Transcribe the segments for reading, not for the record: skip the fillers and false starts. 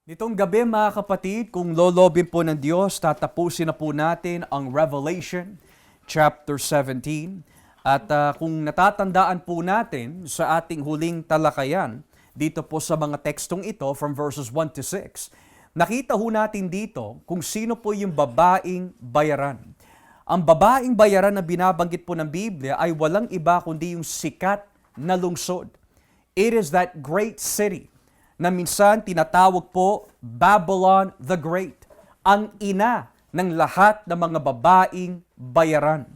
Nitong gabi mga kapatid, kung lolobin po ng Diyos, tatapusin na po natin ang Revelation chapter 17. At kung natatandaan po natin sa ating huling talakayan, dito po sa mga tekstong ito from verses 1 to 6, nakita ho natin dito kung sino po yung babaeng bayaran. Ang babaeng bayaran na binabanggit po ng Biblia ay walang iba kundi yung sikat na lungsod. It is that great city na minsan tinatawag po Babylon the Great, ang ina ng lahat ng mga babaeng bayaran.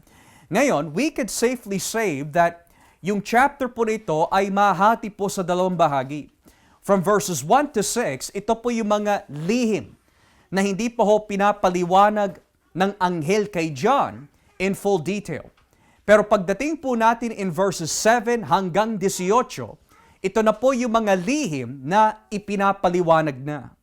Ngayon, we could safely say that yung chapter po nito ay mahati po sa dalawang bahagi. From verses 1 to 6, ito po yung mga lihim na hindi pa ho pinapaliwanag ng anghel kay John in full detail. Pero pagdating po natin in verses 7 hanggang 18, ito na po yung mga lihim na ipinapaliwanag na.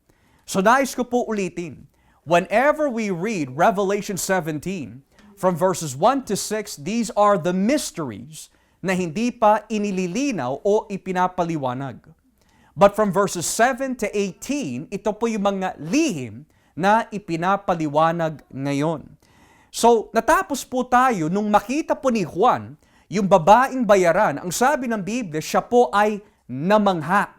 So nais ko po ulitin, whenever we read Revelation 17, from verses 1 to 6, these are the mysteries na hindi pa inililinaw o ipinapaliwanag. But from verses 7 to 18, ito po yung mga lihim na ipinapaliwanag ngayon. So natapos po tayo nung makita po ni Juan, yung babaeng bayaran, ang sabi ng Biblia, siya po ay namangha.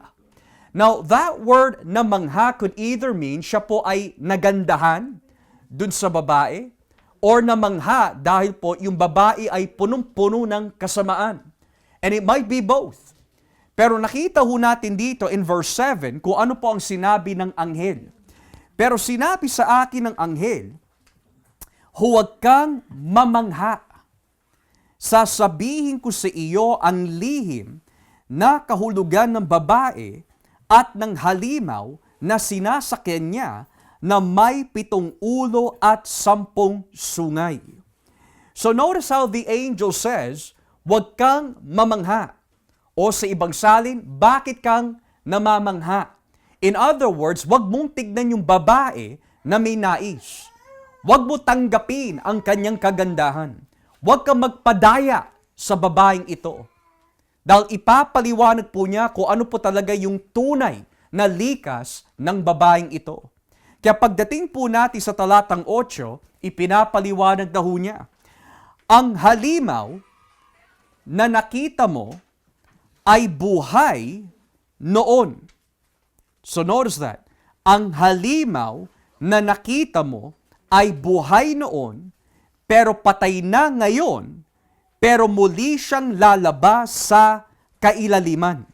Now, that word namangha could either mean siya po ay nagandahan dun sa babae or namangha dahil po yung babae ay punong-puno ng kasamaan. And it might be both. Pero nakita ho natin dito in verse 7 kung ano po ang sinabi ng anghel. Pero sinabi sa akin ng anghel, huwag kang mamangha. Sasabihin ko sa iyo ang lihim na kahulugan ng babae at ng halimaw na sinasakyan niya na may 7 ulo at 10 sungay. So notice how the angel says, huwag kang mamangha. O sa ibang salin, bakit kang namamangha? In other words, huwag mong tignan yung babae na may nais. Huwag mo tanggapin ang kanyang kagandahan. Huwag kang magpadaya sa babaeng ito. Dahil ipapaliwanag po niya kung ano po talaga yung tunay na likas ng babaeng ito. Kaya pagdating po natin sa talatang 8, ipinapaliwanag na ho niya. Ang halimaw na nakita mo ay buhay noon. So notice that. Ang halimaw na nakita mo ay buhay noon, pero patay na ngayon, pero muli siyang lalabas sa kailaliman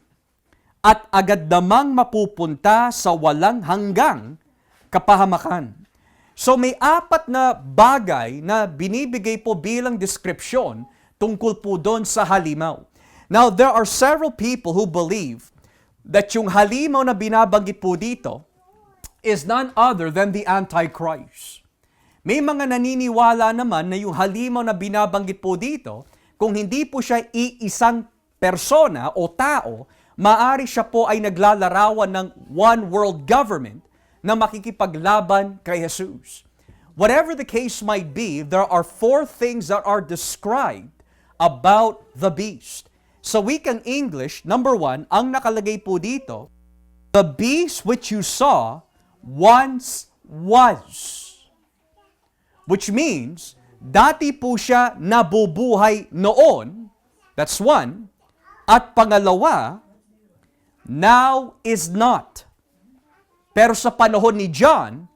at agad namang mapupunta sa walang hanggang kapahamakan. So may 4 na bagay na binibigay po bilang deskripsyon tungkol po doon sa halimaw. Now, there are several people who believe that yung halimaw na binabanggit po dito is none other than the Antichrist. May mga naniniwala naman na yung halimaw na binabanggit po dito, kung hindi po siya iisang persona o tao, maaari siya po ay naglalarawan ng one world government na makikipaglaban kay Jesus. Whatever the case might be, there are 4 things that are described about the beast. Sa wikang English, number 1, ang nakalagay po dito, the beast which you saw once was. Which means, dati po siya nabubuhay noon, that's 1, at pangalawa, now is not. Pero sa panahon ni John,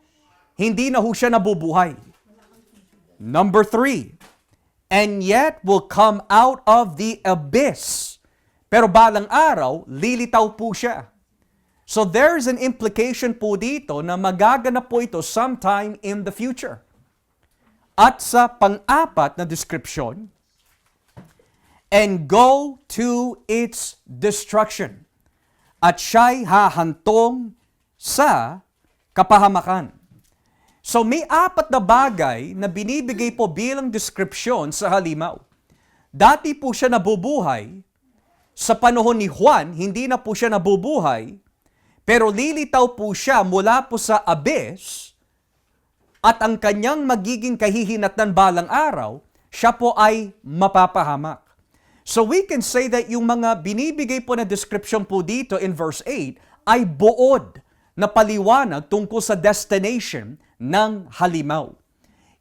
hindi na ho siya nabubuhay. Number 3, and yet will come out of the abyss. Pero balang araw, lilitaw po siya. So there's an implication po dito na magaganap po ito sometime in the future. At sa pang-4 na description, and go to its destruction. At siya'y hahantong sa kapahamakan. So may 4 na bagay na binibigay po bilang deskripsyon sa halimaw. Dati po siya nabubuhay, sa panahon ni Juan, hindi na po siya nabubuhay, pero lilitaw po siya mula po sa abyss, at ang kanyang magiging kahihinatnan balang araw, siya po ay mapapahamak. So we can say that yung mga binibigay po na description po dito in verse 8 ay buod na paliwanag tungkol sa destination ng halimaw.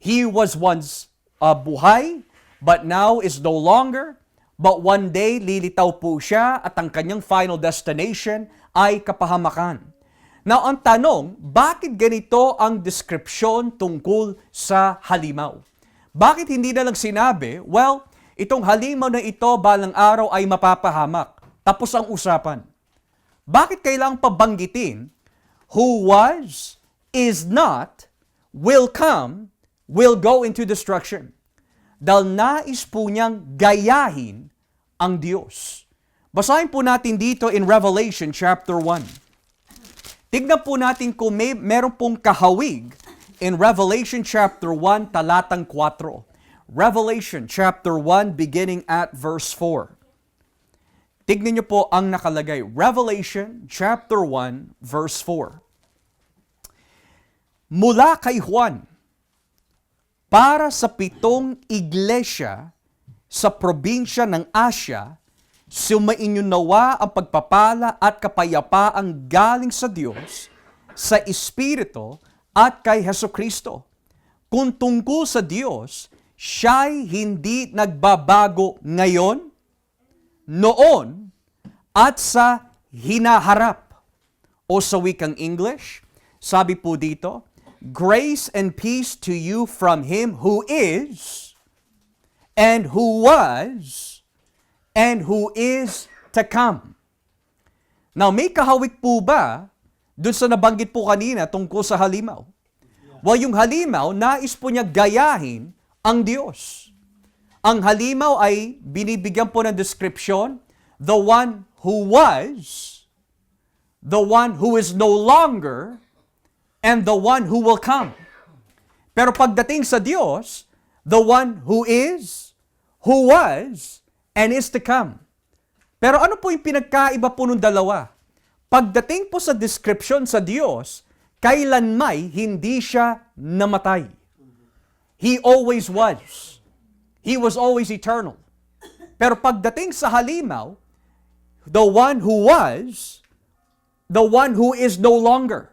He was once buhay, but now is no longer. But one day, lilitaw po siya at ang kanyang final destination ay kapahamakan. Now, ang tanong, bakit ganito ang deskripsyon tungkol sa halimaw? Bakit hindi na lang sinabi, well, itong halimaw na ito balang araw ay mapapahamak. Tapos ang usapan. Bakit kailangang pabanggitin who was, is not, will come, will go into destruction? Dahil nais po niyang gayahin ang Diyos. Basahin po natin dito in Revelation chapter 1. Tignan po natin kung meron pong kahawig in Revelation chapter 1 talatang 4. Revelation chapter 1 beginning at verse 4. Tignan niyo po ang nakalagay. Revelation chapter 1 verse 4. Mula kay Juan, para sa 7 iglesia sa probinsya ng Asya, sumainyo nawa ang pagpapala at kapayapaang galing sa Diyos, sa Espiritu at kay Hesukristo. Kung tungkol sa Diyos, siya'y hindi nagbabago ngayon, noon, at sa hinaharap. O sa wikang English, sabi po dito, grace and peace to you from Him who is, and who was, and who is to come. Now, may kahawig po ba dun sa nabanggit po kanina tungkol sa halimaw? Well, yung halimaw, nais po niya gayahin ang Diyos. Ang halimaw ay binibigyan po ng description, the one who was, the one who is no longer, and the one who will come. Pero pagdating sa Diyos, the one who is, who was, and is to come. Pero ano po yung pinagkaiba po ng dalawa? Pagdating po sa description sa Diyos, kailanmay hindi siya namatay. He always was. He was always eternal. Pero pagdating sa halimaw, the one who was, the one who is no longer.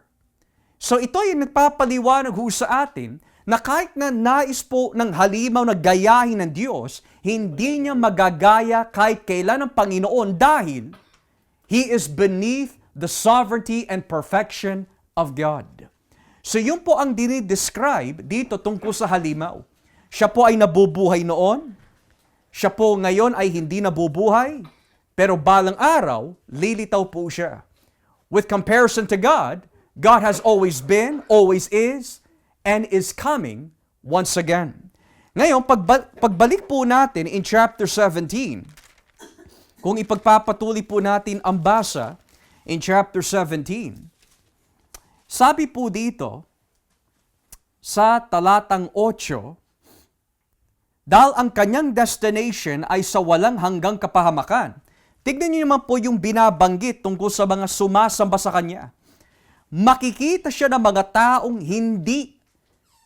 So ito yung nagpapaliwanag ho sa atin na kahit na nais po ng halimaw na gayahin ng Diyos, hindi niya magagaya kahit kailan ng Panginoon dahil He is beneath the sovereignty and perfection of God. So yun po ang dinidescribe dito tungkol sa halimaw. Siya po ay nabubuhay noon, siya po ngayon ay hindi nabubuhay, pero balang araw, lilitaw po siya. With comparison to God, God has always been, always is, and is coming once again. Ngayon, pagbalik po natin in chapter 17, kung ipagpapatuloy po natin ang basa in chapter 17, sabi po dito sa talatang 8, dahil ang kanyang destination ay sa walang hanggang kapahamakan. Tignan niyo naman po yung binabanggit tungkol sa mga sumasamba sa kanya. Makikita siya ng mga taong hindi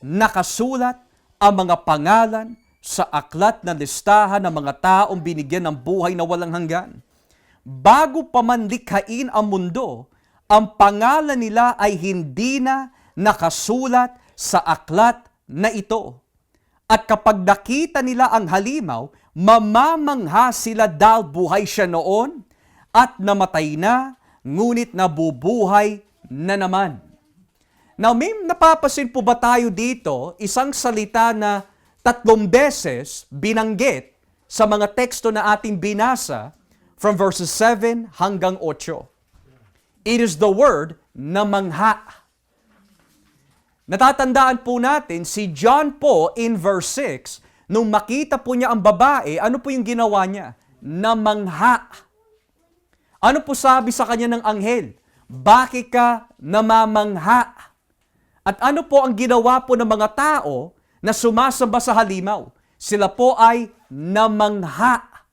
nakasulat ang mga pangalan sa aklat na listahan ng mga taong binigyan ng buhay na walang hanggan. Bago pa man likhain ang mundo, ang pangalan nila ay hindi na nakasulat sa aklat na ito. At kapag nakita nila ang halimaw, mamamangha sila dahil buhay siya noon at namatay na, ngunit nabubuhay na naman. Now, may napapasin po ba tayo dito, isang salita na 3 beses binanggit sa mga teksto na ating binasa from verses 7 hanggang 8. It is the word na mangha. Natatandaan po natin si John po in verse 6, nung makita po niya ang babae, ano po yung ginawa niya? Namangha. Ano po sabi sa kanya ng anghel? Bakit ka namamangha? At ano po ang ginawa po ng mga tao na sumasamba sa halimaw? Sila po ay namangha.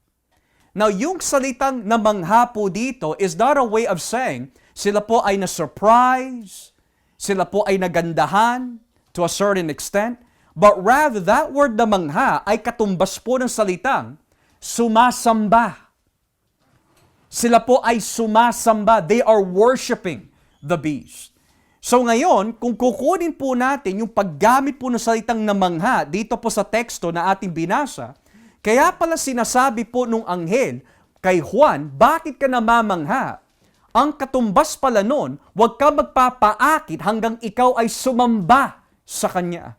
Now, yung salitang namangha po dito is not a way of saying sila po ay na-surprise, sila po ay nagandahan to a certain extent, but rather that word namangha ay katumbas po ng salitang sumasamba. Sila po ay sumasamba. They are worshiping the beast. So ngayon, kung kukunin po natin yung paggamit po ng salitang namangha dito po sa teksto na ating binasa, kaya pala sinasabi po nung anghel kay Juan, bakit ka namamangha? Ang katumbas pala nun, huwag ka magpapaakit hanggang ikaw ay sumamba sa Kanya.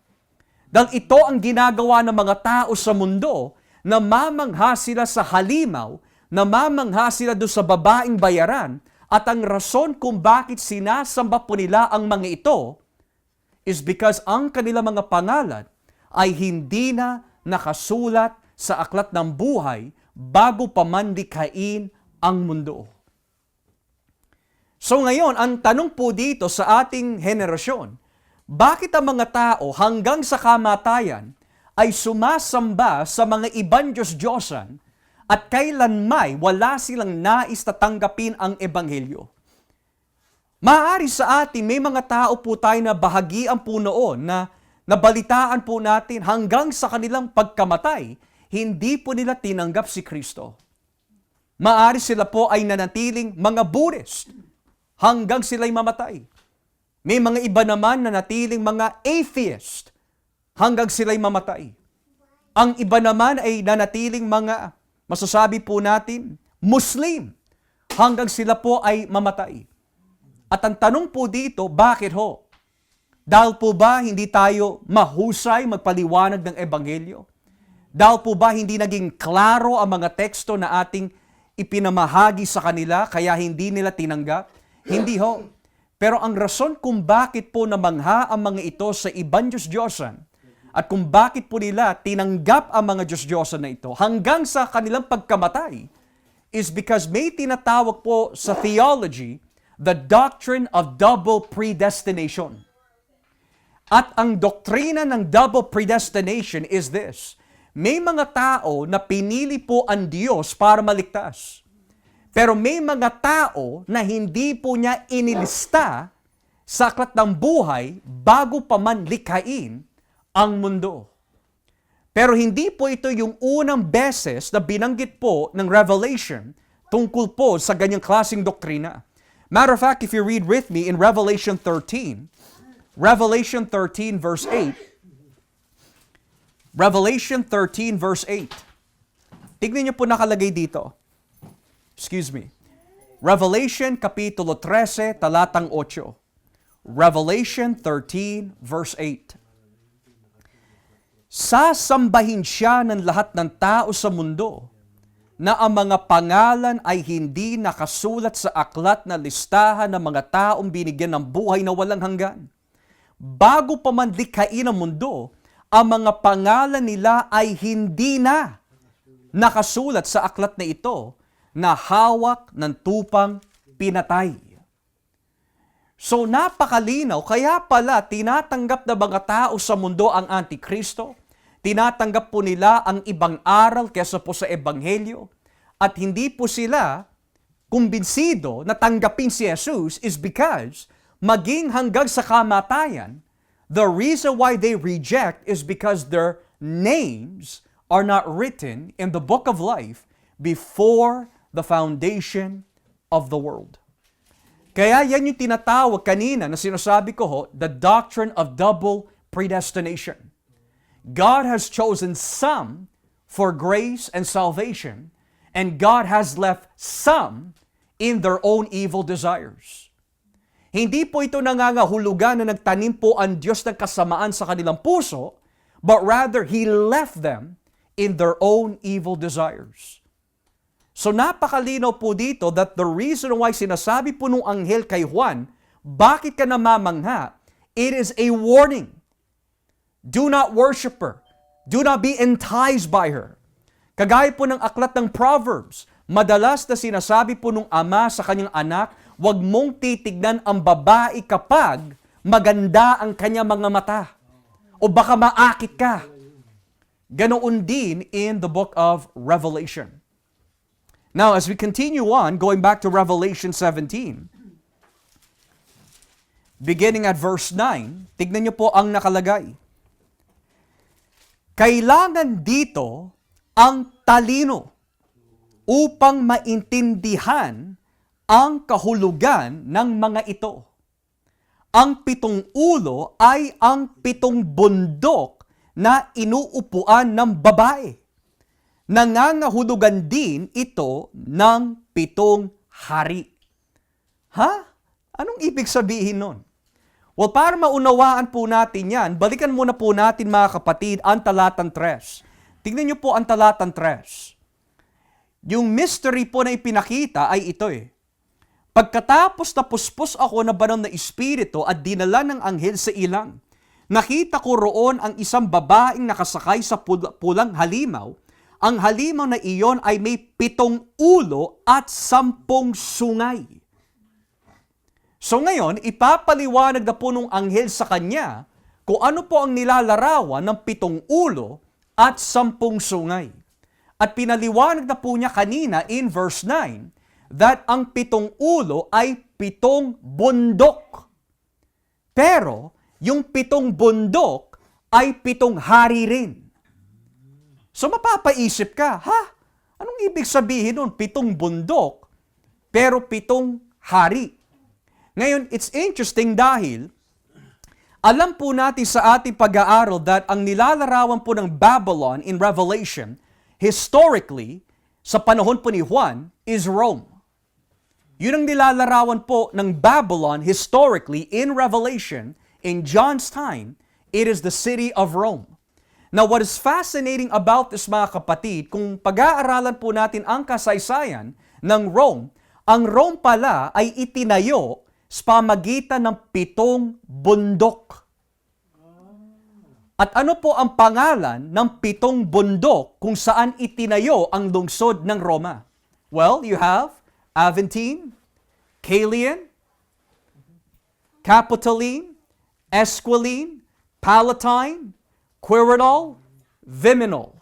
Dahil ito ang ginagawa ng mga tao sa mundo, namamangha sila sa halimaw, namamangha sila doon sa babaeng bayaran, at ang rason kung bakit sinasamba po nila ang mga ito is because ang kanilang mga pangalan ay hindi na nakasulat sa aklat ng buhay bago pa man likhain ang mundo. So ngayon, ang tanong po dito sa ating henerasyon, bakit ang mga tao hanggang sa kamatayan ay sumasamba sa mga ibang Diyos-Diyosan at kailanmay wala silang nais na tanggapin ang Ebanghelyo? Maaari sa atin, may mga tao po tayo na bahagian po noon na nabalitaan po natin hanggang sa kanilang pagkamatay, hindi po nila tinanggap si Kristo. Maaari sila po ay nanatiling mga Buddhist hanggang sila'y mamatay. May mga iba naman na natiling mga atheist hanggang sila'y mamatay. Ang iba naman ay nanatiling mga, masasabi po natin, Muslim hanggang sila po ay mamatay. At ang tanong po dito, bakit ho? Dahil po ba hindi tayo mahusay magpaliwanag ng Ebanghelyo? Dahil po ba hindi naging klaro ang mga teksto na ating ipinamahagi sa kanila kaya hindi nila tinanggap? Hindi ho. Pero ang rason kung bakit po namangha ang mga ito sa ibang Diyos-Diyosan at kung bakit po nila tinanggap ang mga Diyos-Diyosan na ito hanggang sa kanilang pagkamatay is because may tinatawag po sa theology the doctrine of double predestination. At ang doktrina ng double predestination is this: may mga tao na pinili po ang Diyos para maligtas. Pero may mga tao na hindi po niya inilista sa aklat ng buhay bago pa man likhain ang mundo. Pero hindi po ito yung unang beses na binanggit po ng Revelation tungkol po sa ganyang klaseng doktrina. Matter of fact, if you read with me in Revelation 13 verse 8, Revelation 13 verse 8. Tignan niyo po nakalagay dito. Excuse me. Revelation Kapitulo 13, talatang 8. Revelation 13, verse 8. Sasambahin siya ng lahat ng tao sa mundo na ang mga pangalan ay hindi nakasulat sa aklat na listahan ng mga taong binigyan ng buhay na walang hanggan. Bago pa man likhain ang mundo, ang mga pangalan nila ay hindi na nakasulat sa aklat na ito na hawak ng tupang pinatay. So napakalinaw, kaya pala tinatanggap na mga tao sa mundo ang Antikristo, tinatanggap po nila ang ibang aral kesa po sa Ebanghelyo, at hindi po sila kumbinsido na tanggapin si Jesus is because maging hanggang sa kamatayan, the reason why they reject is because their names are not written in the book of life before the foundation of the world. Kaya yan yung tinatawag kanina na sinasabi ko ho, the doctrine of double predestination. God has chosen some for grace and salvation, and God has left some in their own evil desires. Hindi po ito nangangahulugan na nagtanim po ang Diyos ng kasamaan sa kanilang puso, but rather He left them in their own evil desires. So napakalinaw po dito that the reason why sinasabi po nung anghel kay Juan, bakit ka namamangha? It is a warning. Do not worship her. Do not be enticed by her. Kagaya po ng aklat ng Proverbs, madalas na sinasabi po nung ama sa kanyang anak, huwag mong titignan ang babae kapag maganda ang kanyang mga mata. O baka maakit ka. Ganoon din in the book of Revelation. Now, as we continue on, going back to Revelation 17, beginning at verse 9, tignan niyo po ang nakalagay. Kailangan dito ang talino upang maintindihan ang kahulugan ng mga ito. Ang 7 ulo ay ang 7 bundok na inuupuan ng babae. Nangangahulugan din ito ng 7 hari. Ha? Anong ibig sabihin nun? Well, para maunawaan po natin yan, balikan muna po natin mga kapatid ang talatang 3. Tingnan niyo po ang talatang 3. Yung mystery po na ipinakita ay ito eh. Pagkatapos na puspos ako na banal na espiritu at dinala ng anghel sa ilang, nakita ko roon ang isang babaeng nakasakay sa pulang halimaw. Ang halimaw na iyon ay may 7 ulo at 10 sungay. So ngayon, ipapaliwanag na po nung anghel sa kanya kung ano po ang nilalarawan ng 7 ulo at 10 sungay. At pinaliwanag na po niya kanina in verse 9, that ang 7 ulo ay 7 bundok. Pero, yung 7 bundok ay 7 hari rin. So mapapaisip ka, anong ibig sabihin nun? 7 bundok, pero 7 hari. Ngayon, it's interesting dahil, alam po natin sa ating pag-aaral that ang nilalarawan po ng Babylon in Revelation, historically, sa panahon po ni Juan, is Rome. Yun ang nilalarawan po ng Babylon historically in Revelation, in John's time, it is the city of Rome. Now, what is fascinating about this mga kapatid, kung pag-aaralan po natin ang kasaysayan ng Rome, ang Rome pala ay itinayo sa pamagitan ng 7 bundok. At ano po ang pangalan ng 7 bundok kung saan itinayo ang lungsod ng Roma? Well, you have Aventine, Caelian, Capitoline, Esquiline, Palatine, Quirinal, Viminal.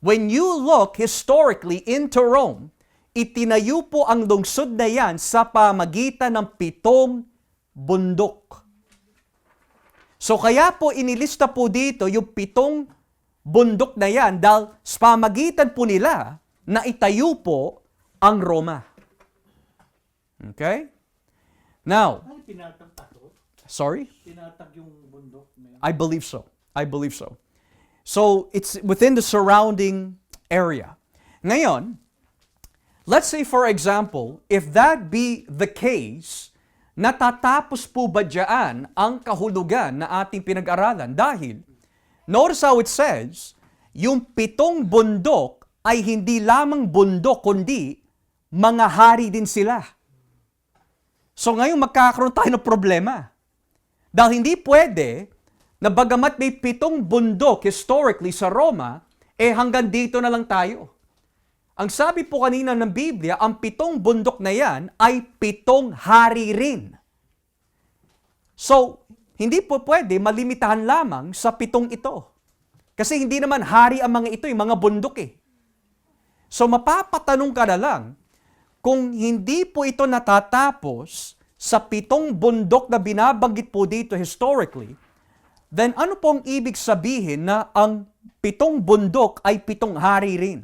When you look historically into Rome, itinayo po ang lungsod na yan sa pamagitan ng 7 bundok. So kaya po inilista po dito yung 7 bundok na yan dahil sa pamagitan po nila na itayo po ang Roma. Okay? Now, sorry? Tinatag yung bundok na yan. I believe so. I believe so. So, it's within the surrounding area. Ngayon, let's say for example, if that be the case, natatapos po ba dyan ang kahulugan na ating pinag-aralan? Dahil, notice how it says, yung 7 bundok ay hindi lamang bundok, kundi mga hari din sila. So ngayon magkakaroon tayo ng problema. Dahil hindi pwede na bagamat may 7 bundok historically sa Roma, hanggang dito na lang tayo. Ang sabi po kanina ng Biblia, ang 7 bundok na yan ay 7 hari rin. So, hindi po pwede malimitahan lamang sa 7 ito. Kasi hindi naman hari ang mga ito, yung mga bundok eh. So, mapapatanong ka na lang, kung hindi po ito natatapos sa 7 bundok na binabanggit po dito historically, then ano pong ibig sabihin na ang 7 bundok ay 7 hari rin?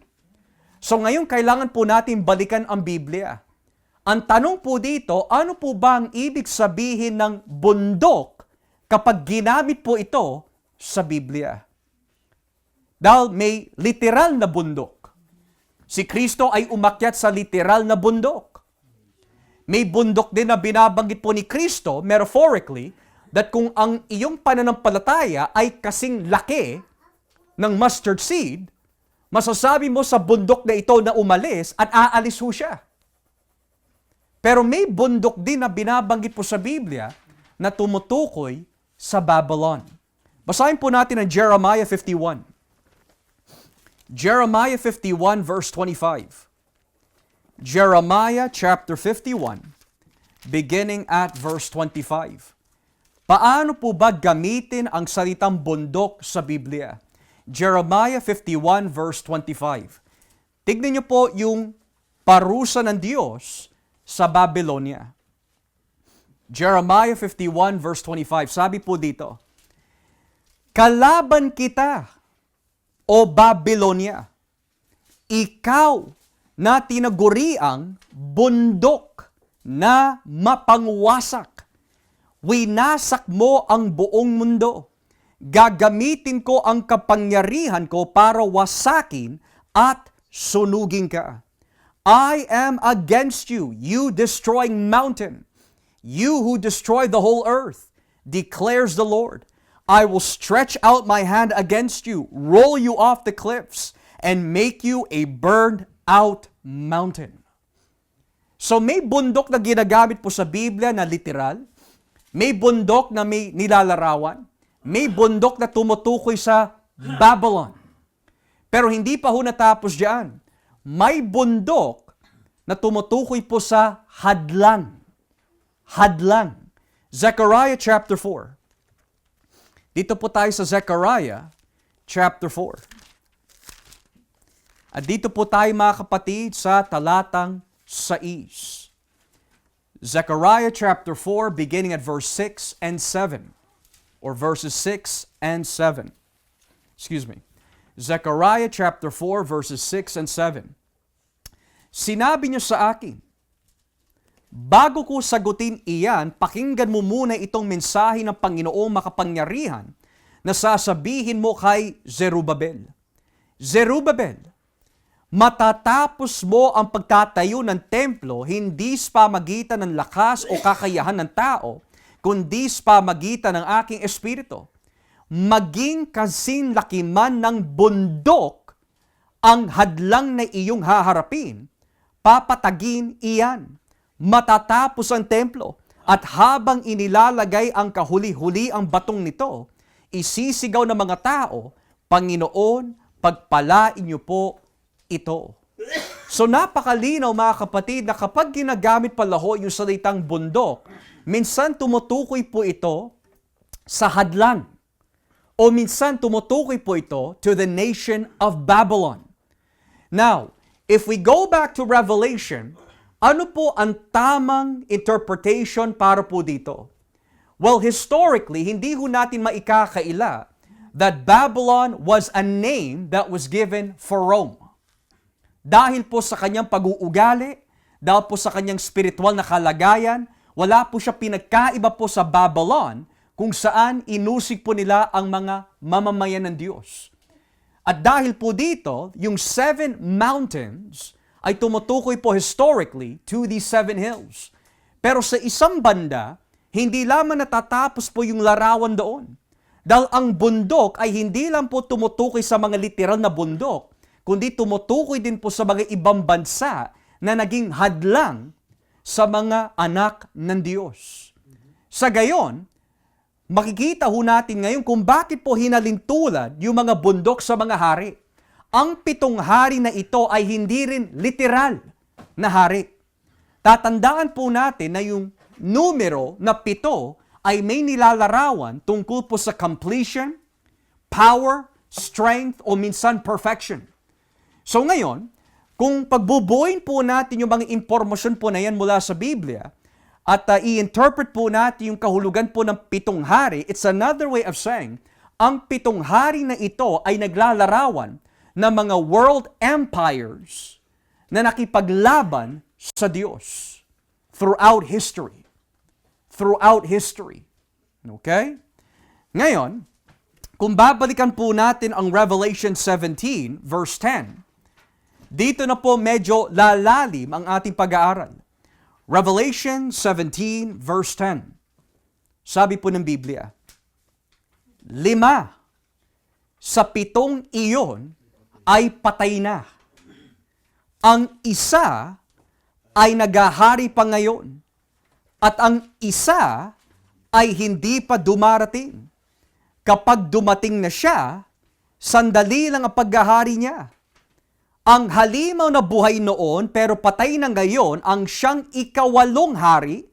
So ngayon, kailangan po natin balikan ang Biblia. Ang tanong po dito, ano po ba ang ibig sabihin ng bundok kapag ginamit po ito sa Biblia? Dahil may literal na bundok. Si Kristo ay umakyat sa literal na bundok. May bundok din na binabanggit po ni Kristo, metaphorically, that kung ang iyong pananampalataya ay kasing laki ng mustard seed, masasabi mo sa bundok na ito na umalis at aalis ho siya. Pero may bundok din na binabanggit po sa Biblia na tumutukoy sa Babylon. Basahin po natin ang Jeremiah 51. Jeremiah 51 verse 25. Jeremiah chapter 51, beginning at verse 25. Paano po ba gamitin ang salitang bundok sa Biblia? Jeremiah 51 verse 25. Tignan niyo po yung parusa ng Diyos sa Babylonia. Jeremiah 51 verse 25. Sabi po dito, kalaban kita, o Babylonia, ikaw na tinaguriang bundok na mapangwasak. Winasak mo ang buong mundo. Gagamitin ko ang kapangyarihan ko para wasakin at sunugin ka. I am against you, you destroying mountain. You who destroy the whole earth, declares the Lord. I will stretch out my hand against you, roll you off the cliffs, and make you a burned out mountain. So may bundok na ginagamit po sa Biblia na literal, may bundok na may nilalarawan, may bundok na tumutukoy sa Babylon. Pero hindi pa ho natapos diyan. May bundok na tumutukoy po sa hadlang. Hadlang. Zechariah chapter 4. Dito po tayo sa Zechariah chapter 4. At dito po tayo mga kapatid sa talatang 6. Zechariah chapter 4 beginning at verse 6 and 7. Or verses 6 and 7. Excuse me. Zechariah chapter 4 verses 6 and 7. Sinabi niya sa akin, bago ko sagutin iyan, pakinggan mo muna itong mensahe ng Panginoong makapangyarihan na sasabihin mo kay Zerubbabel. Zerubbabel, matatapos mo ang pagtatayo ng templo hindi sa pamagitan ng lakas o kakayahan ng tao, kundi sa pamagitan ng aking espiritu. Maging kasing laki man ng bundok ang hadlang na iyong haharapin, papatagin iyan. Matatapos ang templo at habang inilalagay ang kahuli-huli ang batong nito, isisigaw ng mga tao, Panginoon, pagpalain niyo po ito. So napakalinaw mga kapatid na kapag ginagamit pala ho yung salitang bundok, minsan tumutukoy po ito sa hadlang. O minsan tumutukoy po ito to the nation of Babylon. Now, if we go back to Revelation, ano po ang tamang interpretation para po dito? Well, historically, hindi ho natin maikakaila that Babylon was a name that was given for Rome. Dahil po sa kanyang pag-uugali, dahil po sa kanyang spiritual na kalagayan, wala po siya pinagkaiba po sa Babylon kung saan inusig po nila ang mga mamamayan ng Diyos. At dahil po dito, yung 7 mountains ay tumutukoy po historically to these 7 hills. Pero sa isang banda, hindi lamang natatapos po yung larawan doon. Dahil ang bundok ay hindi lang po tumutukoy sa mga literal na bundok, kundi tumutukoy din po sa mga ibang bansa na naging hadlang sa mga anak ng Diyos. Sa gayon, makikita ho natin ngayon kung bakit po hinalintulad yung mga bundok sa mga hari. Ang 7 hari na ito ay hindi rin literal na hari. Tatandaan po natin na yung numero na 7 ay may nilalarawan tungkol po sa completion, power, strength, o minsan perfection. So ngayon, kung pagbubuin po natin yung mga impormasyon po na yan mula sa Biblia, at i-interpret po natin yung kahulugan po ng 7 hari, it's another way of saying, ang 7 hari na ito ay naglalarawan ng mga world empires na nakipaglaban sa Diyos throughout history. Throughout history. Okay? Ngayon, kung babalikan po natin ang Revelation 17, verse 10, dito na po medyo lalalim ang ating pag-aaral. Revelation 17, verse 10. Sabi po ng Biblia, 5 sa 7 iyon ay patay na. Ang isa ay nagahari pa ngayon. At ang isa ay hindi pa dumarating. Kapag dumating na siya, sandali lang ang paghahari niya. Ang halimaw na buhay noon pero patay na ngayon ang siyang 8 hari,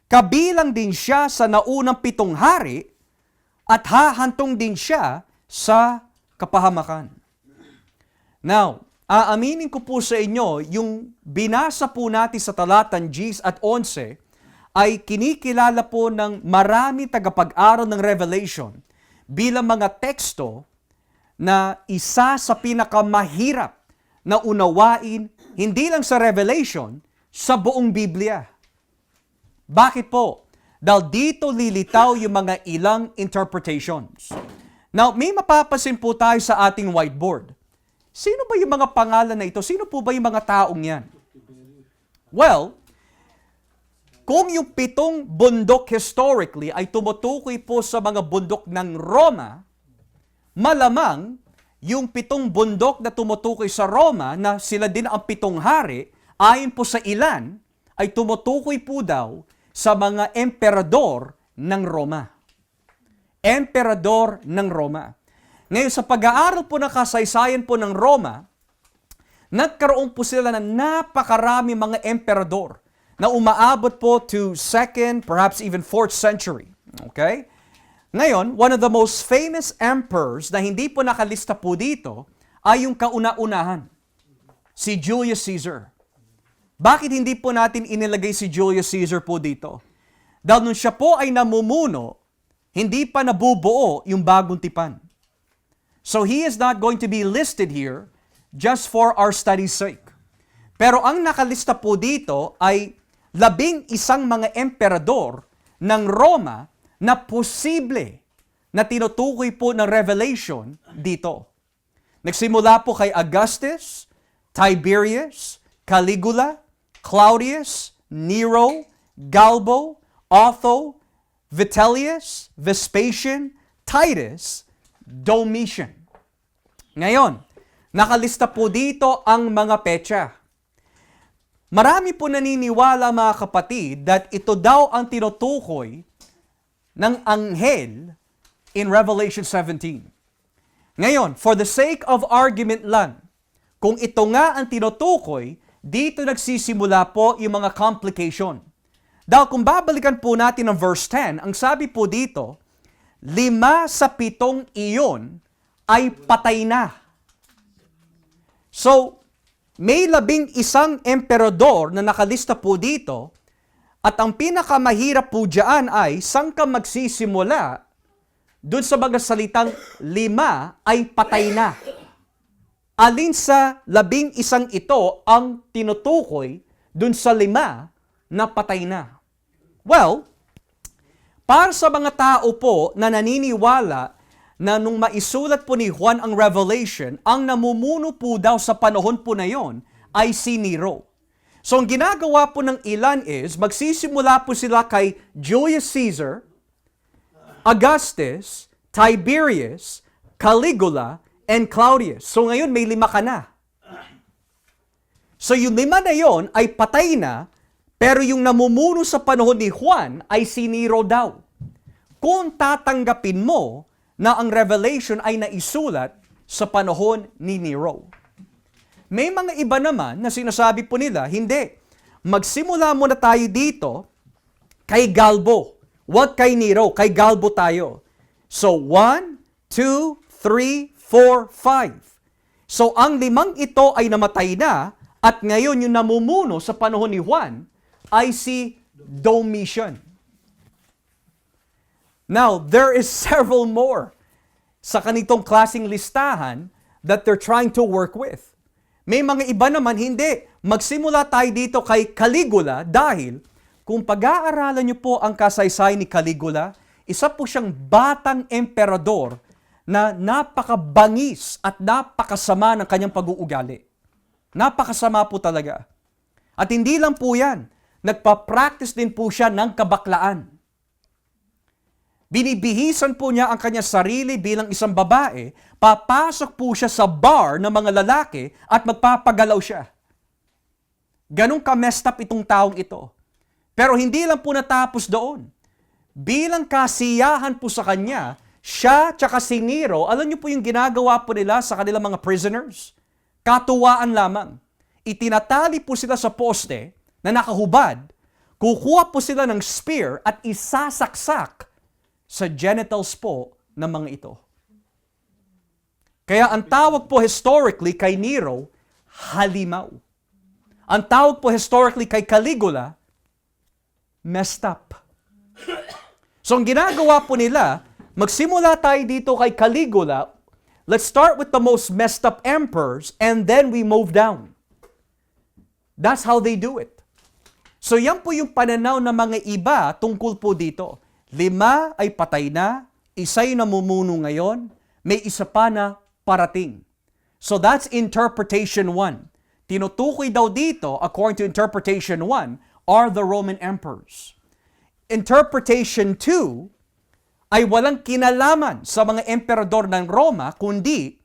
kabilang din siya sa naunang 7 hari at hahantong din siya sa kapahamakan. Now, aaminin ko po sa inyo, yung binasa po natin sa talatang 10 at 11 ay kinikilala po ng marami tagapag-aral ng Revelation bilang mga teksto na isa sa pinakamahirap na unawain hindi lang sa Revelation, sa buong Biblia. Bakit po? Dahil dito lilitaw yung mga ilang interpretations. Now, may mapapasin po tayo sa ating whiteboard. Sino ba yung mga pangalan na ito? Sino po ba yung mga taong yan? Well, kung yung 7 bundok historically ay tumutukoy po sa mga bundok ng Roma, malamang yung 7 bundok na tumutukoy sa Roma na sila din ang 7 hari, ayon po sa ilan, ay tumutukoy po daw sa mga emperador ng Roma. Emperador ng Roma. Ngayon, sa pag-aaral po ng kasaysayan po ng Roma, nagkaroon po sila ng napakarami mga emperador na umaabot po to 2nd, perhaps even 4th century. Okay? Ngayon, one of the most famous emperors na hindi po nakalista po dito ay yung kauna-unahan, si Julius Caesar. Bakit hindi po natin inilagay si Julius Caesar po dito? Dahil nung siya po ay namumuno, hindi pa nabubuo yung bagong tipan. So he is not going to be listed here just for our study's sake. Pero ang nakalista po dito ay 11 mga emperador ng Roma na posible na tinutukoy po ng Revelation dito. Nagsimula po kay Augustus, Tiberius, Caligula, Claudius, Nero, Galbo, Otho, Vitellius, Vespasian, Titus, Domitian. Ngayon, nakalista po dito ang mga petsa. Marami po naniniwala mga kapatid that ito daw ang tinutukoy ng anghel in Revelation 17. Ngayon, for the sake of argument lang, kung ito nga ang tinutukoy, dito nagsisimula po yung mga complication. Dahil kung babalikan po natin ang verse 10, ang sabi po dito, 5 sa 7 iyon ay patay na. So, may 11 emperador na nakalista po dito, at ang pinakamahirap po dyan ay, saan ka magsisimula dun sa mga salitang 5 ay patay na? Alin sa 11 ito ang tinutukoy dun sa 5 na patay na? Well, para sa mga tao po na naniniwala na nung maisulat po ni Juan ang Revelation, ang namumuno po daw sa panahon po na yon ay si Nero. So ang ginagawa po ng ilan is, magsisimula po sila kay Julius Caesar, Augustus, Tiberius, Caligula, and Claudius. So ngayon may 5 ka na. So yung 5 na yon ay patay na, pero yung namumuno sa panahon ni Juan ay si Nero daw. Kung tatanggapin mo na ang Revelation ay naisulat sa panahon ni Nero. May mga iba naman na sinasabi po nila, hindi. Magsimula muna tayo dito kay Galbo. Huwag kay Nero, kay Galbo tayo. So 1, 2, 3, 4, 5. So ang 5 ito ay namatay na at ngayon yung namumuno sa panahon ni Juan ay si Domitian. Now, there is several more sa kanitong klaseng listahan that they're trying to work with. May mga iba naman hindi. Magsimula tayo dito kay Caligula dahil kung pag-aaralan niyo po ang kasaysayan ni Caligula, isa po siyang batang emperador na napakabangis at napakasama ng kanyang pag-uugali. Napakasama po talaga. At hindi lang po yan. Nagpa-practice din po siya ng kabaklaan. Binibihisan po niya ang kanyang sarili bilang isang babae, papasok po siya sa bar ng mga lalaki at magpapagalaw siya. Ganun ka-messed up itong taong ito. Pero hindi lang po natapos doon. Bilang kasiyahan po sa kanya, siya tsaka si Nero, alam niyo po yung ginagawa po nila sa kanilang mga prisoners? Katuwaan lamang. Itinatali po sila sa poste na nakahubad, kukuha po sila ng spear at isasaksak sa genitals po ng mga ito. Kaya ang tawag po historically kay Nero, halimaw. Ang tawag po historically kay Caligula, messed up. So ang ginagawa po nila, magsimula tayo dito kay Caligula, let's start with the most messed up emperors and then we move down. That's how they do it. So yan po yung pananaw ng mga iba tungkol po dito. 5 ay patay na, 1 namumuno ngayon, may isa pa na parating. So that's interpretation 1. Tinutukoy daw dito, according to interpretation 1, are the Roman emperors. Interpretation 2 ay walang kinalaman sa mga emperador ng Roma, kundi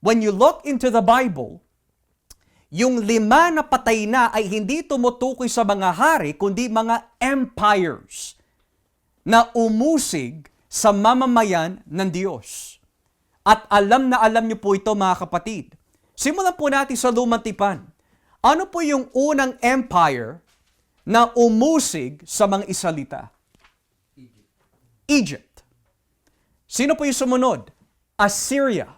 when you look into the Bible, yung 5 na patay na ay hindi tumutukoy sa mga hari, kundi mga empires na umusig sa mamamayan ng Diyos. At alam na alam niyo po ito, mga kapatid. Simulan po natin sa Lumang Tipan. Ano po yung unang empire na umusig sa mga Israelita? Egypt. Sino po yung sumunod? Assyria.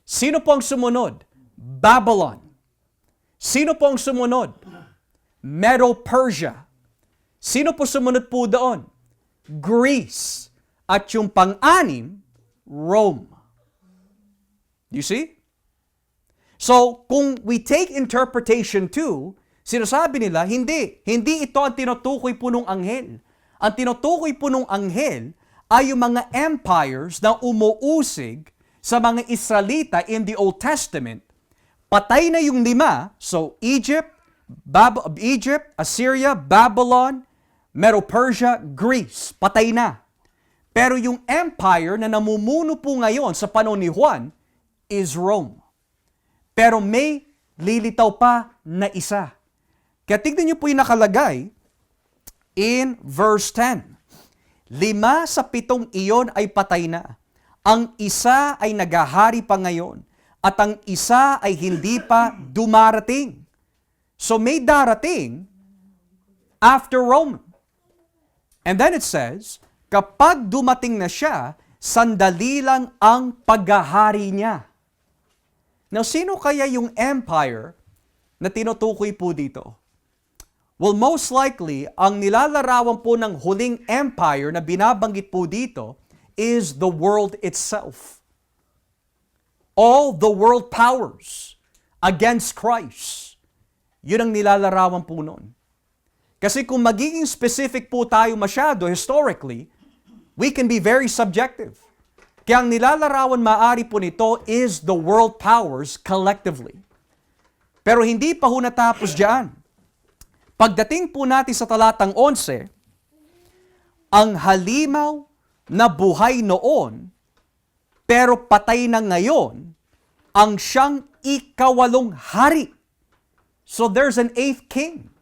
Sino po ang sumunod? Babylon. Sino po ang sumunod? Medo-Persia. Sino po sumunod po doon? Greece. At yung pang-anim, Rome. You see? So, kung we take interpretation 2, sinasabi nila, hindi ito ang tinutukoy po ng anghel. Ang tinutukoy po ng anghel ay yung mga empires na umuusig sa mga Israelita in the Old Testament. Patay na yung 5, so Egypt, Assyria, Babylon, Medo-Persia, Greece, patay na. Pero yung empire na namumuno po ngayon sa panahon ni Juan is Rome. Pero may lilitaw pa na isa. Kaya tignan niyo po yung nakalagay in verse 10. 5 sa 7 iyon ay patay na. Ang isa ay naghahari pa ngayon. At ang isa ay hindi pa dumarating. So may darating after Rome. And then it says, kapag dumating na siya, sandali lang ang paghahari niya. Now, sino kaya yung empire na tinutukoy po dito? Well, most likely, ang nilalarawan po ng huling empire na binabanggit po dito is the world itself. All the world powers against Christ. Yun ang nilalarawan po noon. Kasi kung magiging specific po tayo masyado historically, we can be very subjective. Kaya ang nilalarawan maari po nito is the world powers collectively. Pero hindi pa ho natapos diyan. Pagdating po natin sa talatang 11, ang halimaw na buhay noon, pero patay na ngayon, ang siyang 8 hari. So there's an 8th king.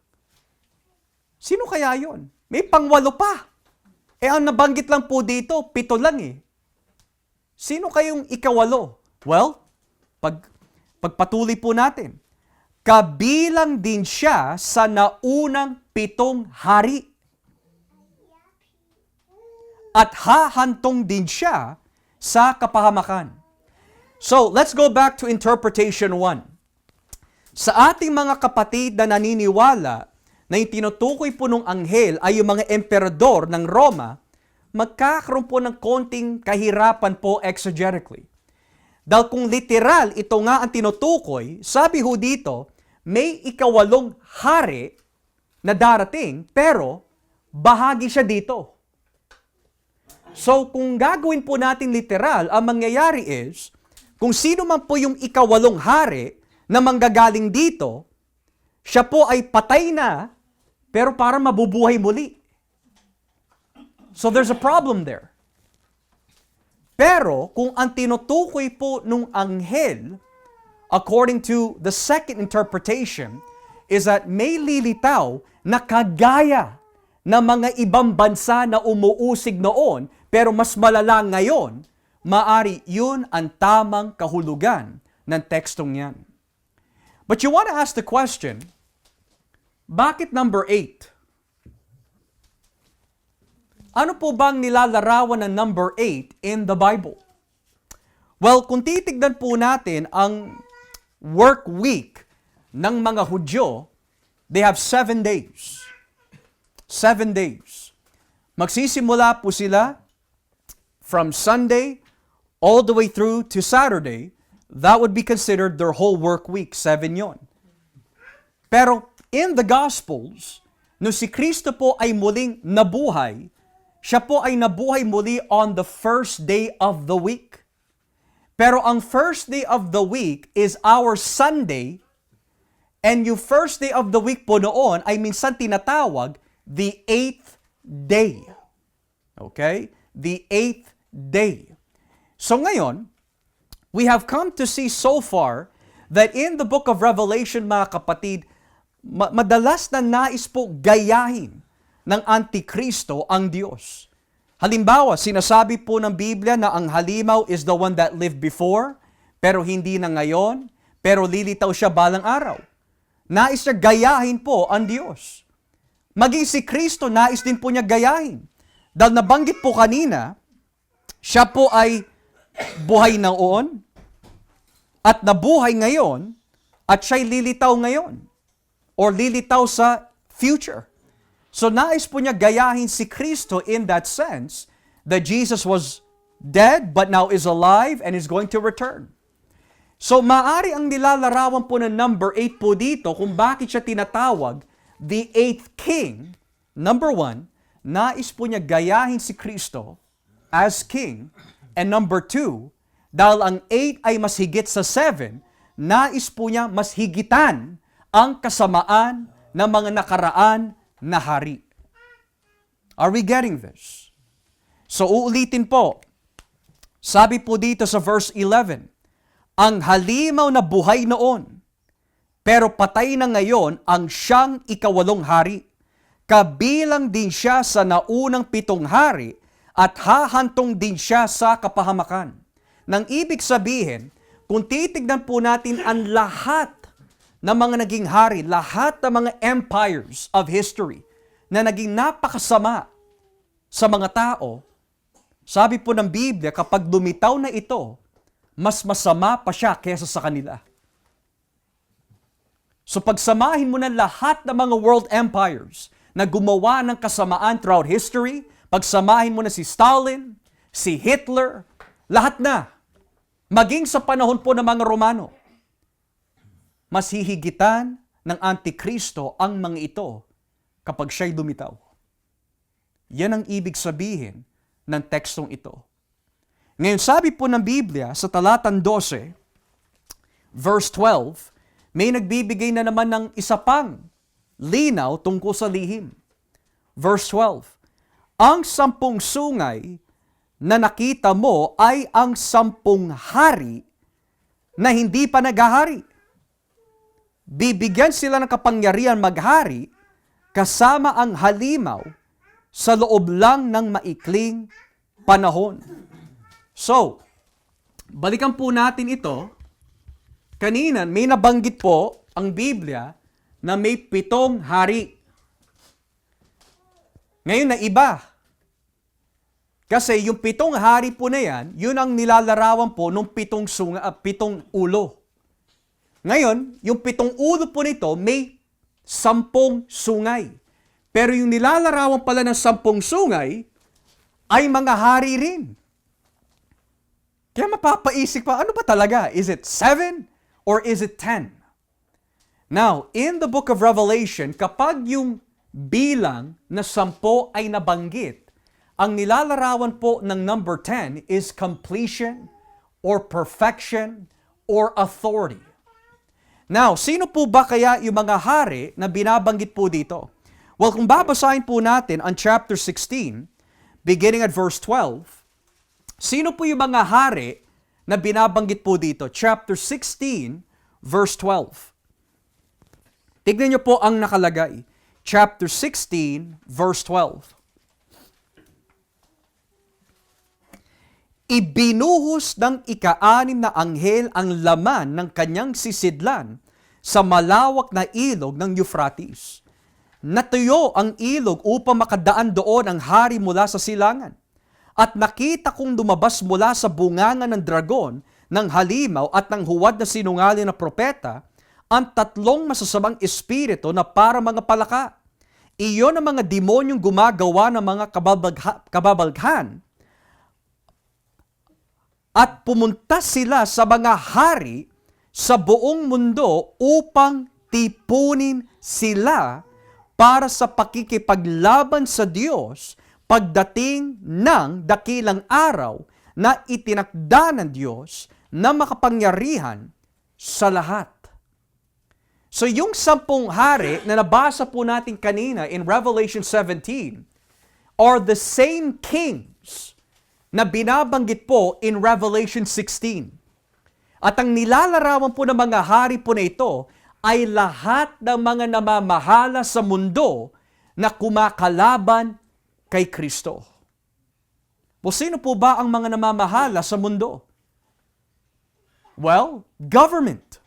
Sino kaya yon? May pang-8 pa. Ang nabanggit lang po dito, 7 lang eh. Sino kayong 8? Well, pagpatuloy po natin. Kabilang din siya sa naunang 7 hari. At hahantong din siya sa kapahamakan. So, let's go back to interpretation 1. Sa ating mga kapatid na naniniwala na yung tinutukoy po ng anghel ay yung mga emperador ng Roma, magkakaroon po ng konting kahirapan po exegetically. Dahil kung literal ito nga ang tinutukoy, sabi ho dito, may 8 hari na darating, pero bahagi siya dito. So kung gagawin po natin literal, ang mangyayari is, kung sino man po yung 8 hari na manggagaling dito, siya po ay patay na, pero para mabubuhay muli. So there's a problem there. Pero kung ang tinutukoy po nung anghel, according to the second interpretation, is that may lilitaw na kagaya ng mga ibang bansa na umuusig noon, pero mas malala ngayon, maari yun ang tamang kahulugan ng tekstong yan. But you want to ask the question, bakit number 8? Ano po bang nilalarawan ng number 8 in the Bible? Well, kung titignan po natin ang work week ng mga Hudyo, they have 7 days. 7 days. Magsisimula po sila from Sunday all the way through to Saturday. That would be considered their whole work week. 7 yon. Pero in the Gospels, no si Kristo po ay muling nabuhay, siya po ay nabuhay muli on the first day of the week. Pero ang first day of the week is our Sunday, and yung first day of the week po noon ay minsan tinatawag the 8th day. Okay? The 8th day. So ngayon, we have come to see so far that in the book of Revelation, mga kapatid, madalas na nais po gayahin ng Antikristo ang Diyos. Halimbawa, sinasabi po ng Biblia na ang halimaw is the one that lived before, pero hindi na ngayon, pero lilitaw siya balang araw. Nais niya gayahin po ang Diyos. Maging si Kristo, nais din po niya gayahin. Dahil nabanggit po kanina, siya po ay buhay noon, at nabuhay ngayon, at siya'y lilitaw ngayon, or lilitaw sa future. So nais po niya gayahin si Kristo in that sense, that Jesus was dead, but now is alive, and is going to return. So maari ang nilalarawan po ng number 8 po dito, kung bakit siya tinatawag, the 8th king. Number 1, nais po niya gayahin si Kristo as king. And number 2, dahil ang 8 ay mas higit sa 7, nais po niya mas higitan ang kasamaan ng mga nakaraan na hari. Are we getting this? So uulitin po. Sabi po dito sa verse 11, ang halimaw na buhay noon, pero patay na ngayon ang siyang ikawalong hari. Kabilang din siya sa naunang 7 hari at hahantong din siya sa kapahamakan. Nang ibig sabihin, kung titignan po natin ang lahat ng mga naging hari, lahat ng mga empires of history na naging napakasama sa mga tao, sabi po ng Biblia, kapag lumitaw na ito, mas masama pa siya kaysa sa kanila. So pagsamahin mo na lahat ng mga world empires na gumawa ng kasamaan throughout history, pagsamahin mo na si Stalin, si Hitler, lahat na, maging sa panahon po ng mga Romano, mas hihigitan ng Antikristo ang mga ito kapag siya'y lumitaw. Yan ang ibig sabihin ng tekstong ito. Ngayon, sabi po ng Biblia sa talatang 12, verse 12, may nagbibigay na naman ng isa pang linaw tungkol sa lihim. Verse 12, ang 10 sungay na nakita mo ay ang 10 hari na hindi pa naghahari. Bibigyan sila ng kapangyarihan maghari kasama ang halimaw sa loob lang ng maikling panahon. So, balikan po natin ito. Kanina, may nabanggit po ang Biblia na may 7 hari. Ngayon na iba. Kasi yung 7 hari po na yan, yun ang nilalarawan po ng 7 ulo. Ngayon, yung 7 ulo po nito may 10 sungay. Pero yung nilalarawan pala ng 10 sungay ay mga hari rin. Kaya mapapaisip pa, ano ba talaga? Is it 7 or is it 10? Now, in the book of Revelation, kapag yung bilang na 10 ay nabanggit, ang nilalarawan po ng number 10 is completion or perfection or authority. Now, sino po ba kaya yung mga hari na binabanggit po dito? Well, kung babasahin po natin ang chapter 16, beginning at verse 12, sino po yung mga hari na binabanggit po dito? Chapter 16, verse 12. Tignan niyo po ang nakalagay. Chapter 16, verse 12. Ibinuhos ng ika-6 na anghel ang laman ng kanyang sisidlan sa malawak na ilog ng Euphrates. Natuyo ang ilog upang makadaan doon ang hari mula sa silangan. At nakita kong lumabas mula sa bunganga ng dragon, ng halimaw at ng huwad na sinungaling na propeta, ang 3 masasamang espiritu na para mga palaka. Iyon ang mga demonyong gumagawa ng mga kababalghan. At pumunta sila sa mga hari sa buong mundo upang tipunin sila para sa pakikipaglaban sa Diyos pagdating ng dakilang araw na itinakda ng Diyos na makapangyarihan sa lahat. So yung 10 hari na nabasa po natin kanina in Revelation 17 are the same kings na binabanggit po in Revelation 16. At ang nilalarawan po ng mga hari po na ito ay lahat ng mga namamahala sa mundo na kumakalaban kay Kristo. O sino po ba ang mga namamahala sa mundo? Well, government.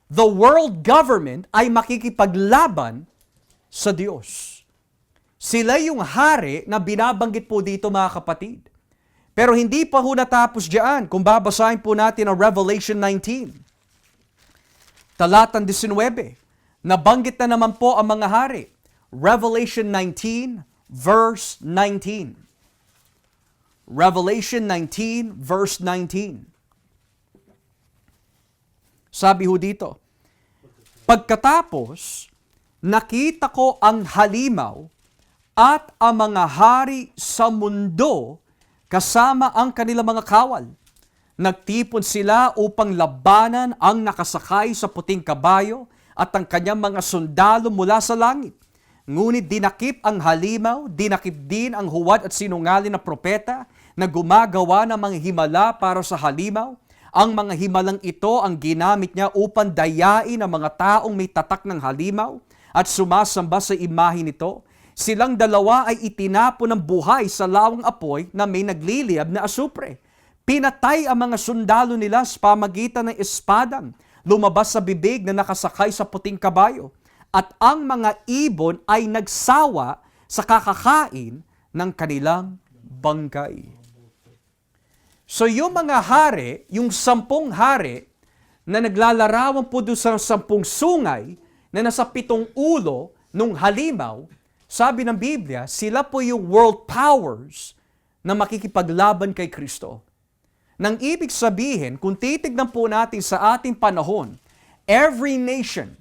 The world government ay makikipaglaban sa Diyos. Sila yung hari na binabanggit po dito, mga kapatid. Pero hindi pa ho natapos diyan kung babasahin po natin ang Revelation 19. Talatang 19. Nabanggit na naman po ang mga hari. Revelation 19 verse 19. Revelation 19 verse 19. Sabi ho dito, pagkatapos, nakita ko ang halimaw at ang mga hari sa mundo kasama ang kanilang mga kawal. Nagtipon sila upang labanan ang nakasakay sa puting kabayo at ang kanyang mga sundalo mula sa langit. Ngunit dinakip ang halimaw, dinakip din ang huwad at sinungaling na propeta na gumagawa ng mga himala para sa halimaw. Ang mga himalang ito ang ginamit niya upang dayain ang mga taong may tatak ng halimaw at sumasamba sa imahe nito. Silang dalawa ay itinapon ng buhay sa lawang apoy na may nagliliyab na asupre. Pinatay ang mga sundalo nila sa pamagitan ng espadang lumabas sa bibig na nakasakay sa puting kabayo. At ang mga ibon ay nagsawa sa kakakain ng kanilang bangkay. So yung mga hari, yung 10 hari na naglalarawan po doon sa 10 sungay na nasa 7 ulo nung halimaw, sabi ng Biblia, sila po yung world powers na makikipaglaban kay Kristo. Nang ibig sabihin, kung titignan po natin sa ating panahon, every nation,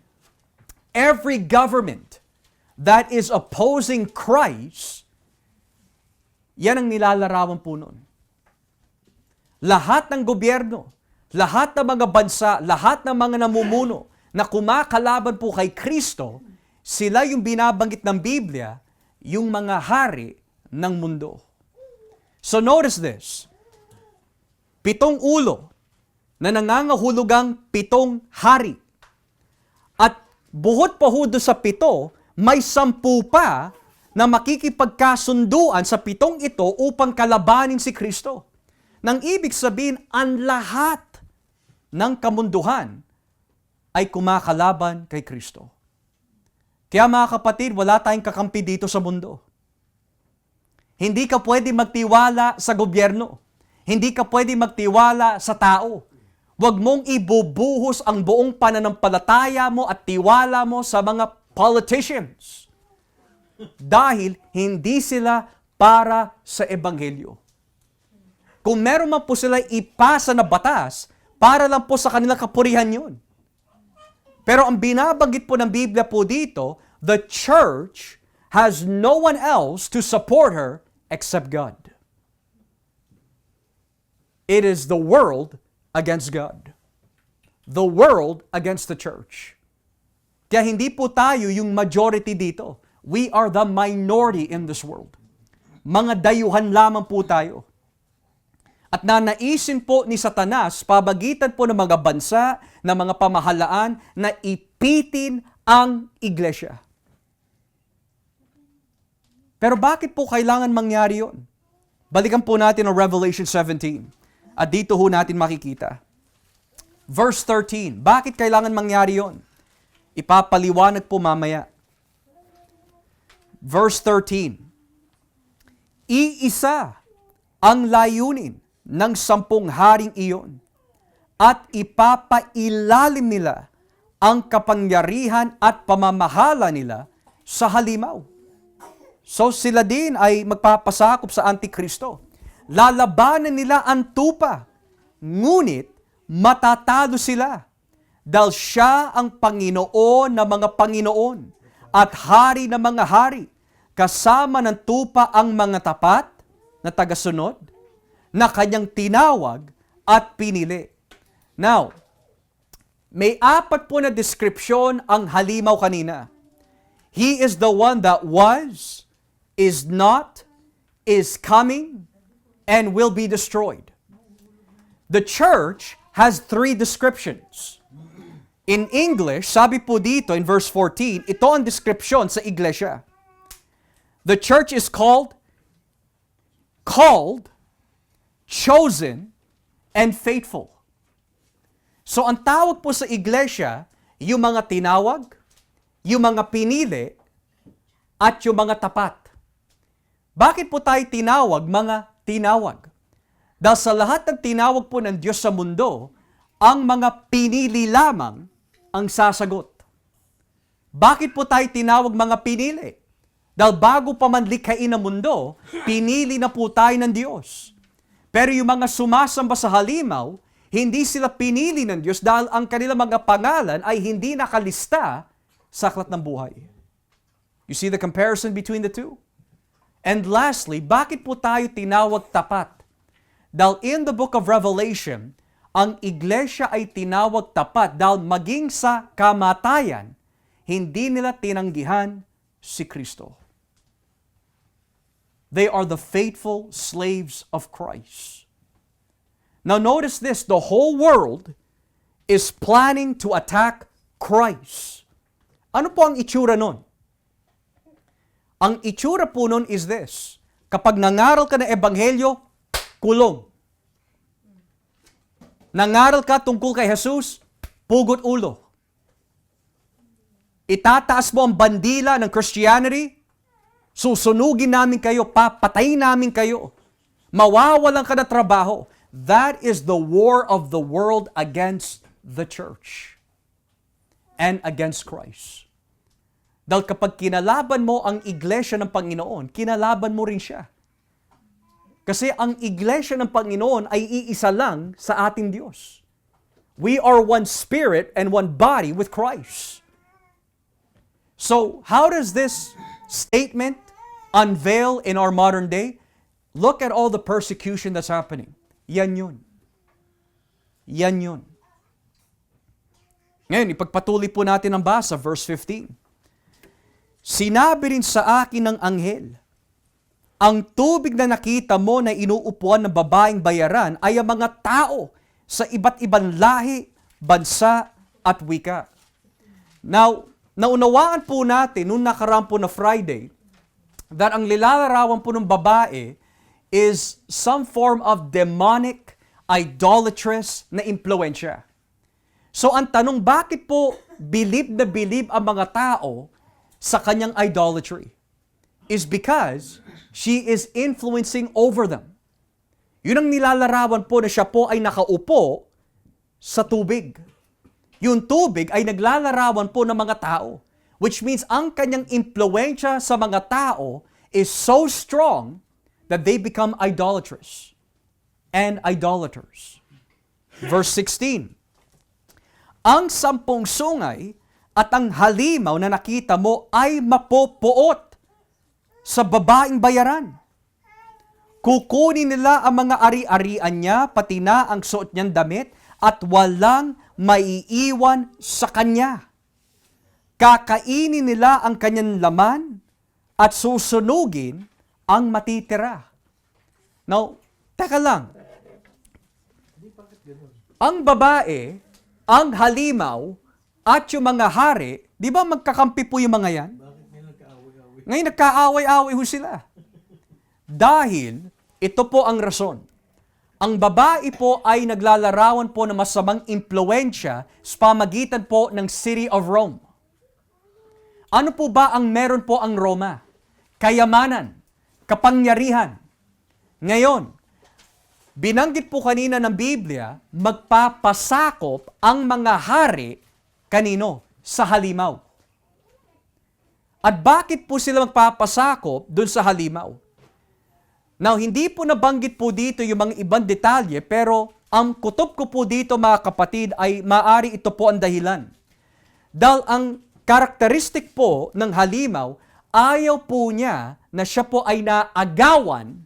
every government that is opposing Christ, yan ang nilalarawan po nun. Lahat ng gobyerno, lahat ng mga bansa, lahat ng mga namumuno na kumakalaban po kay Kristo, sila yung binabanggit ng Biblia, yung mga hari ng mundo. So notice this, 7 ulo na nangangahulugang 7 hari. At buhot pa ho doon sa 7, may 10 pa na makikipagkasunduan sa 7 ito upang kalabanin si Kristo. Nang ibig sabihin, ang lahat ng kamunduhan ay kumakalaban kay Kristo. Kaya mga kapatid, wala tayong kakampi dito sa mundo. Hindi ka pwede magtiwala sa gobyerno. Hindi ka pwede magtiwala sa tao. Huwag mong ibubuhos ang buong pananampalataya mo at tiwala mo sa mga politicians. Dahil hindi sila para sa Ebanghelyo. Kung meron man po sila ipasa na batas, para lang po sa kanilang kapurihan yun. Pero ang binabanggit po ng Biblia po dito, the church has no one else to support her except God. It is the world against God. The world against the church. Kaya hindi po tayo yung majority dito. We are the minority in this world. Mga dayuhan lamang po tayo. At nanaisin po ni Satanas, pabagitan po ng mga bansa, ng mga pamahalaan, na ipitin ang iglesia. Pero bakit po kailangan mangyari yon? Balikan po natin ang Revelation 17. At dito ho natin makikita. Verse 13. Bakit kailangan mangyari yon? Ipapaliwanag po mamaya. Verse 13. Iisa ang layunin ng 10 haring iyon at ipapailalim nila ang kapangyarihan at pamamahala nila sa halimaw. So sila din ay magpapasakop sa Antikristo. Lalabanan nila ang tupa, ngunit matatalo sila dahil siya ang Panginoon ng mga Panginoon at hari ng mga hari, kasama ng tupa ang mga tapat na tagasunod, na kanyang tinawag at pinili. Now, may apat po na description ang halimaw kanina. He is the one that was, is not, is coming, and will be destroyed. The church has three descriptions. In English, sabi po dito in verse 14, ito ang description sa iglesia. The church is called, chosen, and faithful. So ang tawag po sa iglesia, yung mga tinawag, yung mga pinili, at yung mga tapat. Bakit po tayo tinawag mga tinawag? Dahil sa lahat ng tinawag po ng Diyos sa mundo, ang mga pinili lamang ang sasagot. Bakit po tayo tinawag mga pinili? Dahil bago pa man likhain ang mundo, pinili na po tayo ng Diyos. Pero yung mga sumasamba sa halimaw, hindi sila pinili ng Diyos dahil ang kanilang mga pangalan ay hindi nakalista sa aklat ng buhay. You see the comparison between the two? And lastly, bakit po tayo tinawag tapat? Dahil in the book of Revelation, ang iglesia ay tinawag tapat dahil maging sa kamatayan, hindi nila tinanggihan si Kristo. They are the faithful slaves of Christ. Now notice this, the whole world is planning to attack Christ. Ano po ang itsura nun? Ang itsura po nun is this, kapag nangaral ka ng ebanghelyo, kulong. Nangaral ka tungkol kay Jesus, pugot ulo. Itataas mo ang bandila ng Christianity, susunugin namin kayo, papatayin namin kayo, mawawalan ka na trabaho. That is the war of the world against the church and against Christ. Dahil kapag kinalaban mo ang iglesia ng Panginoon, kinalaban mo rin siya. Kasi ang iglesia ng Panginoon ay iisa lang sa ating Diyos. We are one spirit and one body with Christ. So, how does this statement unveil in our modern day? Look at all the persecution that's happening. Yan yun. Yan yun. Ngayon, ipagpatuloy po natin ang basa, verse 15. Sinabi rin sa akin ng anghel, ang tubig na nakita mo na inuupuan ng babaeng bayaran ay ang mga tao sa iba't ibang lahi, bansa at wika. Now, naunawaan po natin nung nakaraan po na Friday that ang nilalarawan po ng babae is some form of demonic, idolatrous na impluensya. So ang tanong, bakit po believe na believe ang mga tao sa kanyang idolatry? Is because she is influencing over them. Yun ang nilalarawan po na siya po ay nakaupo sa tubig. Yung tubig ay naglalarawan po ng mga tao. Which means ang kanyang impluensya sa mga tao is so strong that they become idolatrous and idolaters. Verse 16. Ang 10 sungay at ang halimaw na nakita mo ay mapopoot sa babaeng bayaran. Kukunin nila ang mga ari-arian niya, pati na ang suot niyang damit, at walang maiiwan sa kanya. Kakainin nila ang kanyang laman at susunugin ang matitira. Now, teka lang. Ang babae, ang halimaw, at yung mga hari, di ba magkakampi po yung mga yan? Ngayon nagkaaway-away ho sila. Dahil, ito po ang rason. Ang babae po ay naglalarawan po ng masamang impluensya sa pamagitan po ng City of Rome. Ano po ba ang meron po ang Roma? Kayamanan, kapangyarihan. Ngayon, binanggit po kanina ng Biblia, magpapasakop ang mga hari kanino? Sa halimaw. At bakit po sila magpapasakop dun sa halimaw? Now, hindi po nabanggit po dito yung mga ibang detalye, pero ang kutob ko po dito mga kapatid ay maari ito po ang dahilan. Dahil ang Karakteristik po ng halimaw, ayaw po niya na siya po ay naagawan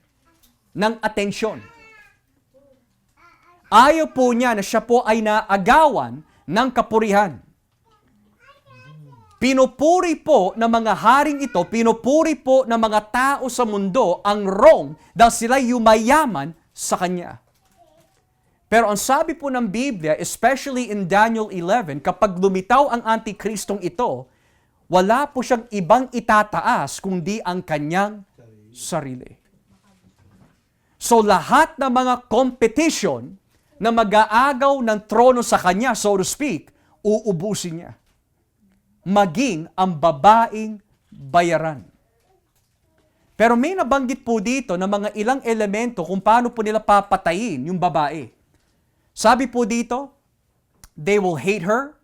ng atensyon. Ayaw po niya na siya po ay naagawan ng kapurihan. Pinupuri po ng mga haring ito, pinupuri po ng mga tao sa mundo ang Rome dahil sila yumayaman sa kanya. Pero ang sabi po ng Biblia, especially in Daniel 11, kapag lumitaw ang Antikristong ito, wala po siyang ibang itataas kundi ang kanyang sarili. So lahat ng mga competition na mag-aagaw ng trono sa kanya, so to speak, uubusin niya. Maging ang babaeng bayaran. Pero may nabanggit po dito na mga ilang elemento kung paano po nila papatayin yung babae. Sabi po dito, they will hate her.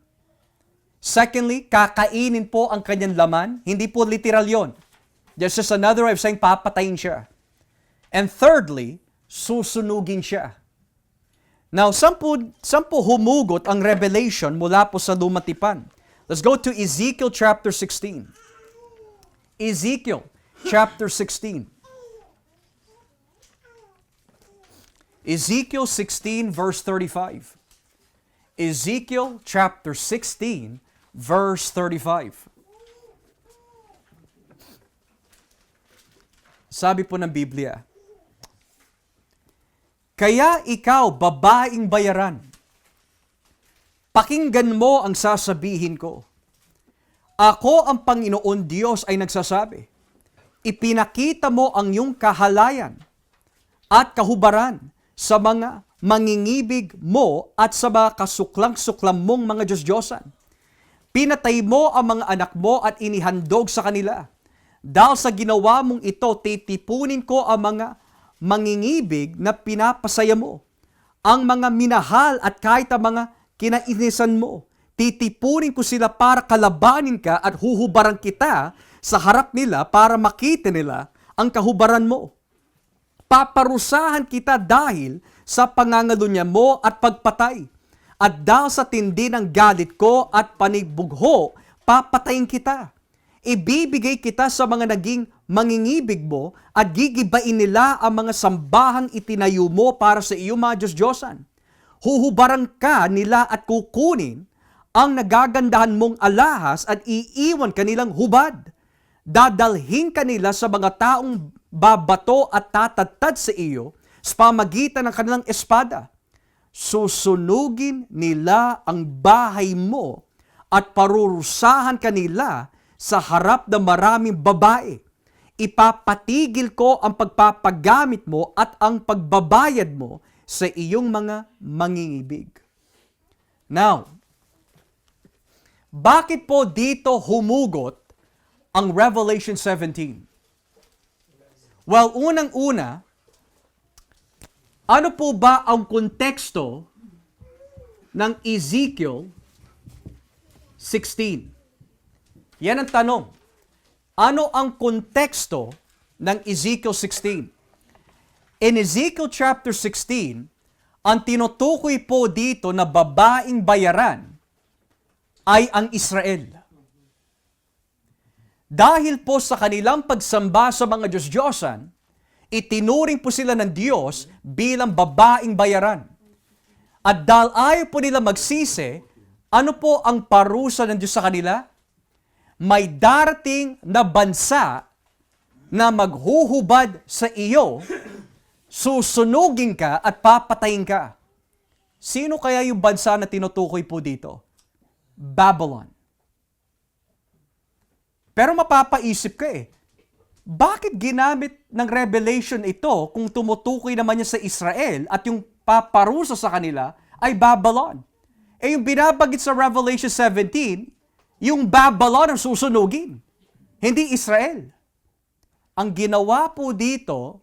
Secondly, kakainin po ang kanyang laman. Hindi po literal yon. There's just another way of saying papatayin siya. And thirdly, susunugin siya. Now, saan po humugot ang revelation mula po sa lumang tipan? Let's go to Ezekiel chapter 16. Ezekiel chapter 16. Ezekiel 16 verse 35. Ezekiel chapter 16 verse 35. Sabi po ng Biblia, kaya ikaw, babaeng bayaran, pakinggan mo ang sasabihin ko. Ako ang Panginoon Diyos ay nagsasabi, ipinakita mo ang iyong kahalayan at kahubaran sa mga mangingibig mo at sa mga kasuklang-suklam mong mga Diyos-Diyosan. Pinatay mo ang mga anak mo at inihandog sa kanila. Dahil sa ginawa mong ito, titipunin ko ang mga mangingibig na pinapasaya mo. Ang mga minahal at kahit ang mga kinainisan mo. Titipunin ko sila para kalabanin ka at huhubaran kita sa harap nila para makita nila ang kahubaran mo. Paparusahan kita dahil sa pangangalunya mo at pagpatay. At dahil sa tindi ng galit ko at panigbugho, papatayin kita. Ibibigay kita sa mga naging mangingibig mo at gigibain nila ang mga sambahang itinayo mo para sa iyong mga Diyos-Diyosan. Huhubaran ka nila at kukunin ang nagagandahan mong alahas at iiwan kanilang hubad. Dadalhin kanila sa mga taong babato at tatatad sa iyo sa pamagitan ng kanilang espada. Susunugin nila ang bahay mo at parurusahan kanila sa harap ng maraming babae. Ipapatigil ko ang pagpapagamit mo at ang pagbabayad mo sa iyong mga mangingibig. Now, bakit po dito humugot ang Revelation 17? Well, unang-una, ano po ba ang konteksto ng Ezekiel 16? Yan ang tanong. Ano ang konteksto ng Ezekiel 16? In Ezekiel chapter 16, ang tinutukoy po dito na babaeng bayaran ay ang Israel. Dahil po sa kanilang pagsamba sa mga Diyos-Diyosan, itinuring po sila ng Diyos bilang babaeng bayaran. At dahil ayaw po nila magsisi, ano po ang parusa ng Diyos sa kanila? May darating na bansa na maghuhubad sa iyo, susunugin ka at papatayin ka. Sino kaya yung bansa na tinutukoy po dito? Babylon. Pero mapapaisip ka bakit ginamit ng Revelation ito kung tumutukoy naman niya sa Israel at yung paparusa sa kanila ay Babylon? Yung binabagit sa Revelation 17, yung Babylon ang susunugin, hindi Israel. Ang ginawa po dito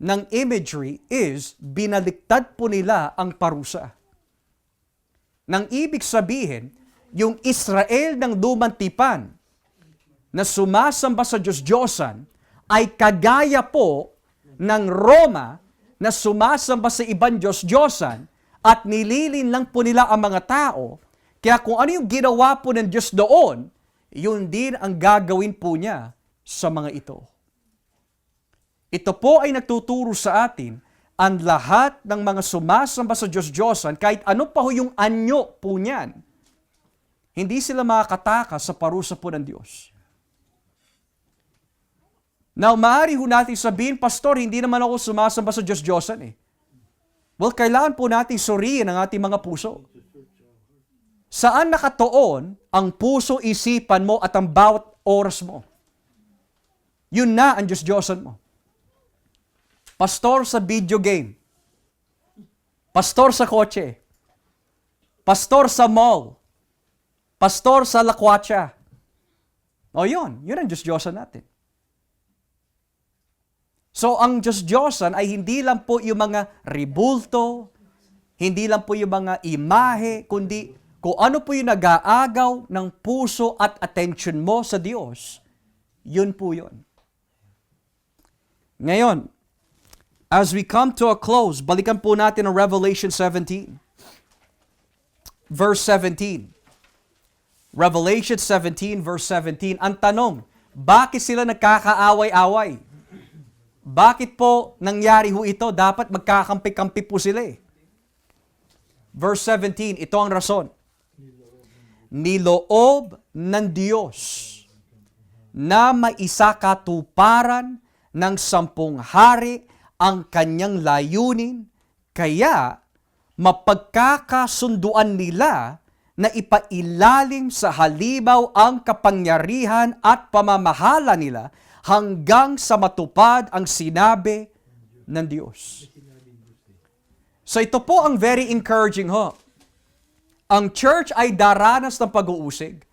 ng imagery is binaliktad po nila ang parusa. Nang ibig sabihin, yung Israel ng lumang tipan na sumasamba sa Diyos-Diyosan ay kagaya po ng Roma na sumasamba sa ibang Diyos-Diyosan at nililin lang po nila ang mga tao. Kaya kung ano yung ginawa po ng Diyos doon, yun din ang gagawin po niya sa mga ito. Ito po ay nagtuturo sa atin ang lahat ng mga sumasamba sa Diyos-Diyosan, kahit ano pa ho yung anyo po niyan, hindi sila makakatakas sa parusa po ng Diyos. Now, maaari ho natin sabihin, Pastor, hindi naman ako sumasamba sa Diyos-Diyosan eh. Well, kailangan po natin suriin ang ating mga puso. Saan nakatuon ang puso, isipan mo at ang bawat oras mo? Yun na ang Diyos-Diyosan mo. Pastor sa video game. Pastor sa kotse. Pastor sa mall. Pastor sa lakwatsa. O yun ang Diyos-Diyosan natin. So, ang Diyos-Diyosan ay hindi lang po yung mga ribulto, hindi lang po yung mga imahe, kundi kung ano po yung nag-aagaw ng puso at attention mo sa Diyos, yun po yun. Ngayon, as we come to a close, balikan po natin ang Revelation 17. Verse 17. Revelation 17, verse 17. Ang tanong, bakit sila nagkakaaway-away? Bakit po nangyari ho ito? Dapat magkakampi-kampi po sila eh. Verse 17, ito ang rason. Niloob ng Diyos na maisakatuparan ng 10 hari ang kanyang layunin, kaya mapagkakasunduan nila na ipailalim sa halimaw ang kapangyarihan at pamamahala nila hanggang sa matupad ang sinabi ng Diyos. So ito po ang very encouraging ho. Ang church ay daranas ng pag-uusig.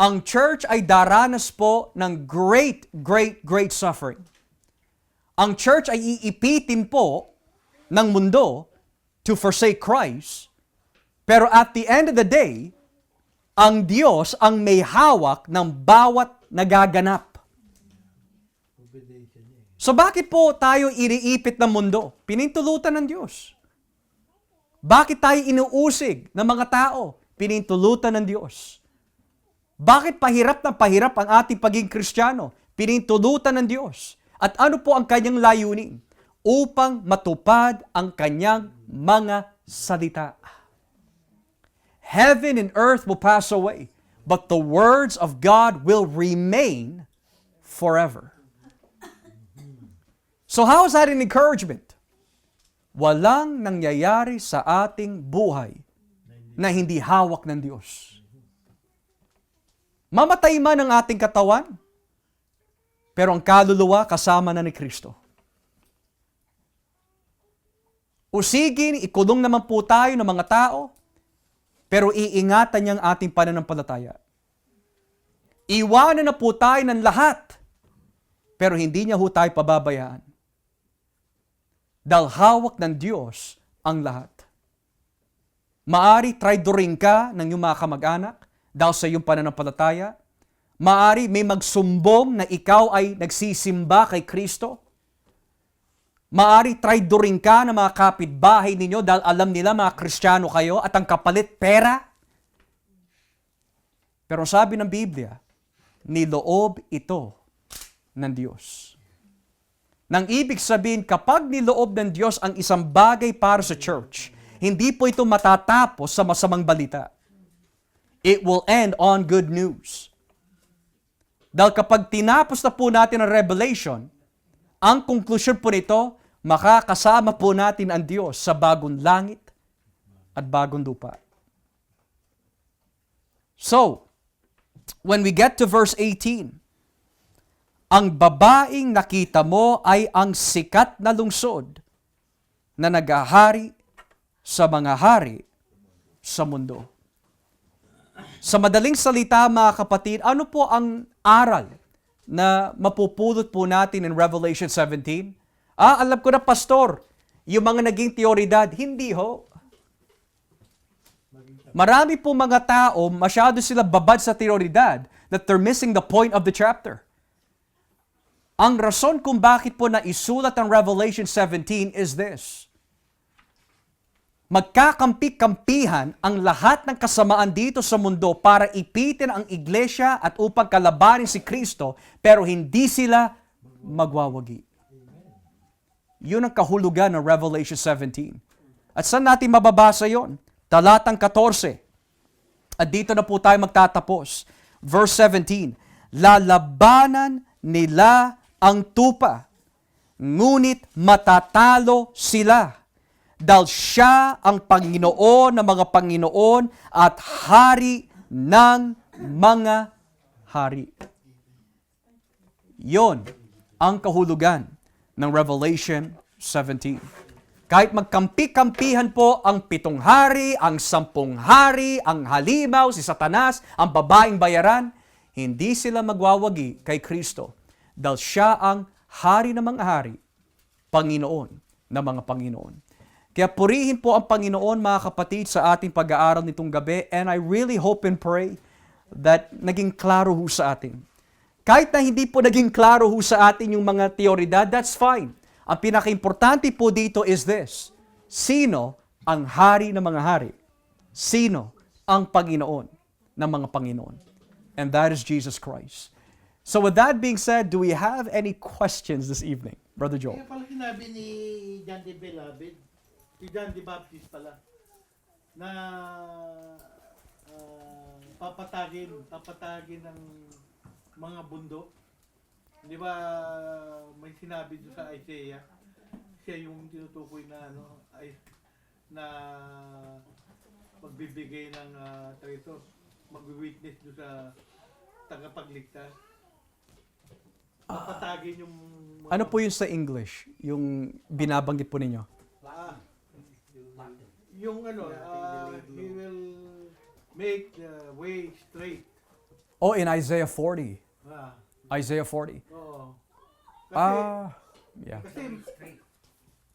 Ang church ay daranas po ng great suffering. Ang church ay iipitin po ng mundo to forsake Christ. Pero at the end of the day, ang Diyos ang may hawak ng bawat nagaganap. So bakit po tayo iniipit ng mundo? Pinintulutan ng Diyos. Bakit tayo inuusig ng mga tao? Pinintulutan ng Diyos. Bakit pahirap ng pahirap ang ating pagiging Kristiyano? Pinintulutan ng Diyos. At ano po ang kanyang layunin? Upang matupad ang kanyang mga salita. Heaven and earth will pass away, but the words of God will remain forever. So how is that an encouragement? Walang nangyayari sa ating buhay na hindi hawak ng Diyos. Mamatay man ang ating katawan, pero ang kaluluwa kasama na ni Kristo. Usigin, ikulong naman po tayo ng mga tao, pero iingatan niyang ating pananampalataya. Iwanan na po tayo ng lahat, pero hindi niya ho tayo pababayaan. Dahil hawak ng Diyos ang lahat. Maari traidorin ka ng iyong mga kamag-anak dahil sa iyong pananampalataya. Maari may magsumbong na ikaw ay nagsisimba kay Kristo. Maari traidorin ka ng mga kapitbahay ninyo dahil alam nila mga Kristiyano kayo at ang kapalit pera. Pero sabi ng Biblia, niloob ito ng Diyos. Nang ibig sabihin, kapag niloob ng Diyos ang isang bagay para sa church, hindi po ito matatapos sa masamang balita. It will end on good news. Dahil kapag tinapos na po natin ang Revelation, ang conclusion po nito, makakasama po natin ang Diyos sa bagong langit at bagong lupa. So, when we get to verse 18, ang babaeng nakita mo ay ang sikat na lungsod na naghahari sa mga hari sa mundo. Sa madaling salita, mga kapatid, ano po ang aral na mapupulot po natin in Revelation 17? Alam ko na, Pastor, yung mga naging teoridad, hindi ho. Marami po mga tao, masyado sila babad sa teoridad that they're missing the point of the chapter. Ang rason kung bakit po naisulat ang Revelation 17 is this. magkakampi-kampihan ang lahat ng kasamaan dito sa mundo para ipitin ang iglesia at upang kalabanin si Kristo, pero hindi sila magwawagi. Yun ang kahulugan ng Revelation 17. At saan natin mababasa yon? Talatang 14. At dito na po tayo magtatapos. Verse 17, lalabanan nila ang tupa, ngunit matatalo sila. Dahil siya ang Panginoon ng mga Panginoon at Hari ng mga hari. Yon ang kahulugan ng Revelation 17. Kahit magkampi-kampihan po ang 7 hari, ang 10 hari, ang halimaw, si Satanas, ang babaeng bayaran, hindi sila magwawagi kay Kristo dahil siya ang hari ng mga hari, Panginoon ng mga Panginoon. Kaya purihin po ang Panginoon, mga kapatid, sa ating pag-aaral nitong gabi, and I really hope and pray that naging klaro ho sa atin. Kahit na hindi po naging klaro ho sa atin yung mga teoridad, that's fine. Ang pinaka-importante po dito is this: sino ang hari ng mga hari? Sino ang Panginoon ng mga Panginoon? And that is Jesus Christ. So with that being said, do we have any questions this evening? Brother Joel. Kaya pala sinabi ni John the Beloved, si John the Baptist pala, na papatagin ng mga bundok. Di ba may sinabi doon sa Isaiah, siya yung tinutukoy na na magbibigay ng magwi-witness doon sa tagapagligtas. Papatagin yung Ano po yun sa English? Yung binabanggit po ninyo? yung he will make the way straight. Oh, in Isaiah 40. Ah, Isaiah 40. oo. Kasi, Yeah. kasi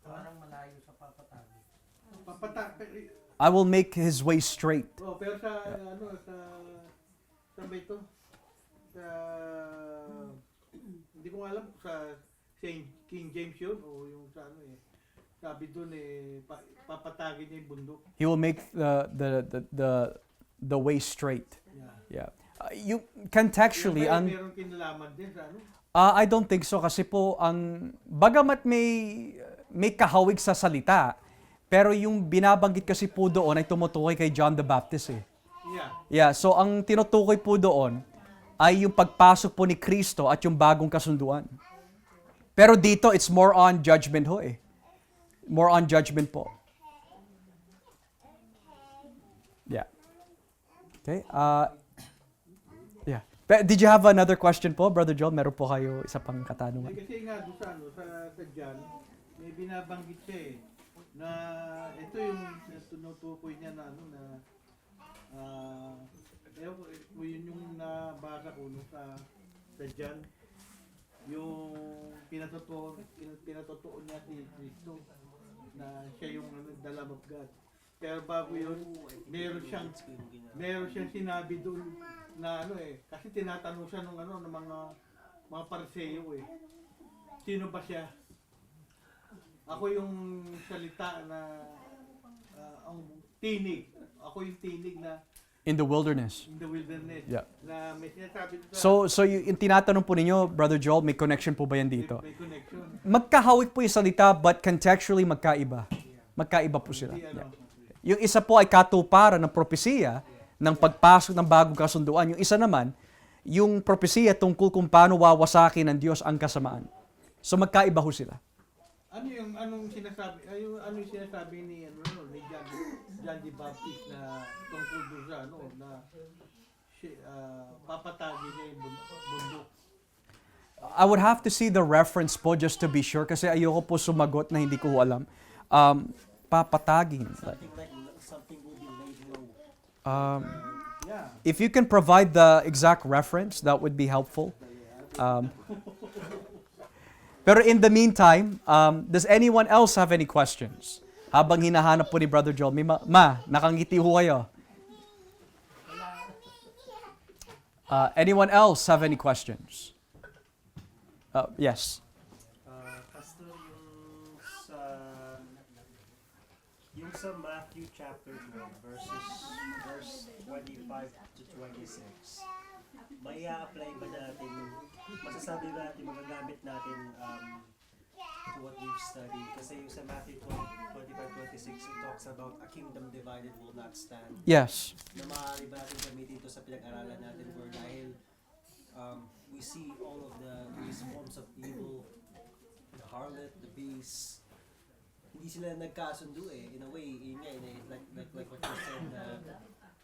Parang malayo sa papatagi. I will make his way straight. pero sa sa ba ito? Sa hindi ko alam sa King James yun o yung sa sabi doon papatagin niya yung bundok. He will make the way straight. Yeah. Yeah. You contextually Meron kinalaman din sa I don't think so kasi po ang bagamat may kahawig sa salita, pero yung binabanggit kasi po doon ay tumutukoy kay John the Baptist eh. Yeah. Yeah, so ang tinutukoy po doon ay yung pagpasok po ni Kristo at yung bagong kasunduan. Pero dito it's more on judgment ho eh. More on judgment po. Yeah. Okay. Yeah. Did you have another question po, Brother Joel? Meron po kayo isa pang katanungan? Kasi nga doon sa John, may binabanggit siya na ito yung tinutukoy niya na yun yung nabasa ko sa John, yung pinatotoo niya si Kristo na siya yung the Lamb of God. Pero bago yun, meron siyang sinabi doon na kasi tinatanong siya ng mga Pariseo sino ba siya? Ako yung salita na ang tinig. Ako yung tinig na In the wilderness. in the wilderness. Yeah. Na may sinasabi doon So yung tinatanong po ninyo, Brother Joel, may connection po ba yan dito? may connection. Magkahawig po yung salita, but contextually magkaiba. Magkaiba po sila. Hindi, Yeah. Yung isa po ay katuparan ng propesiya ng pagpasok ng bagong kasunduan. Yung isa naman, yung propesiya tungkol kung paano wawasakin ng Diyos ang kasamaan. So magkaiba ho sila. Anong sinasabi? Ano yung sinasabi ni John the Baptist na tungkol doon sa papatagin niya yung bundok. I would have to see the reference po just to be sure kasi ayoko po sumagot na hindi ko alam. Papatagin. Something will be laid low. Yeah. If you can provide the exact reference, that would be helpful. Pero in the meantime, does anyone else have any questions? Habang hinahanap po ni Brother Joel, may nakangiti ho kayo. Anyone else have any questions? Yes. Pastor, yung Dun sa Matthew chapter 12, verse 25 to 26, may apply ba natin, masasabi ba natin, magagamit natin to what we've studied? Kasi yung sa Matthew 12, 25-26, it talks about a kingdom divided will not stand. Yes. Na maaari ba natin gamitin ito sa pinag-aralan natin where dahil we see all of these forms of evil, the harlot, the beast, hindi sila nagkasundo in a way, yun nga, like what you said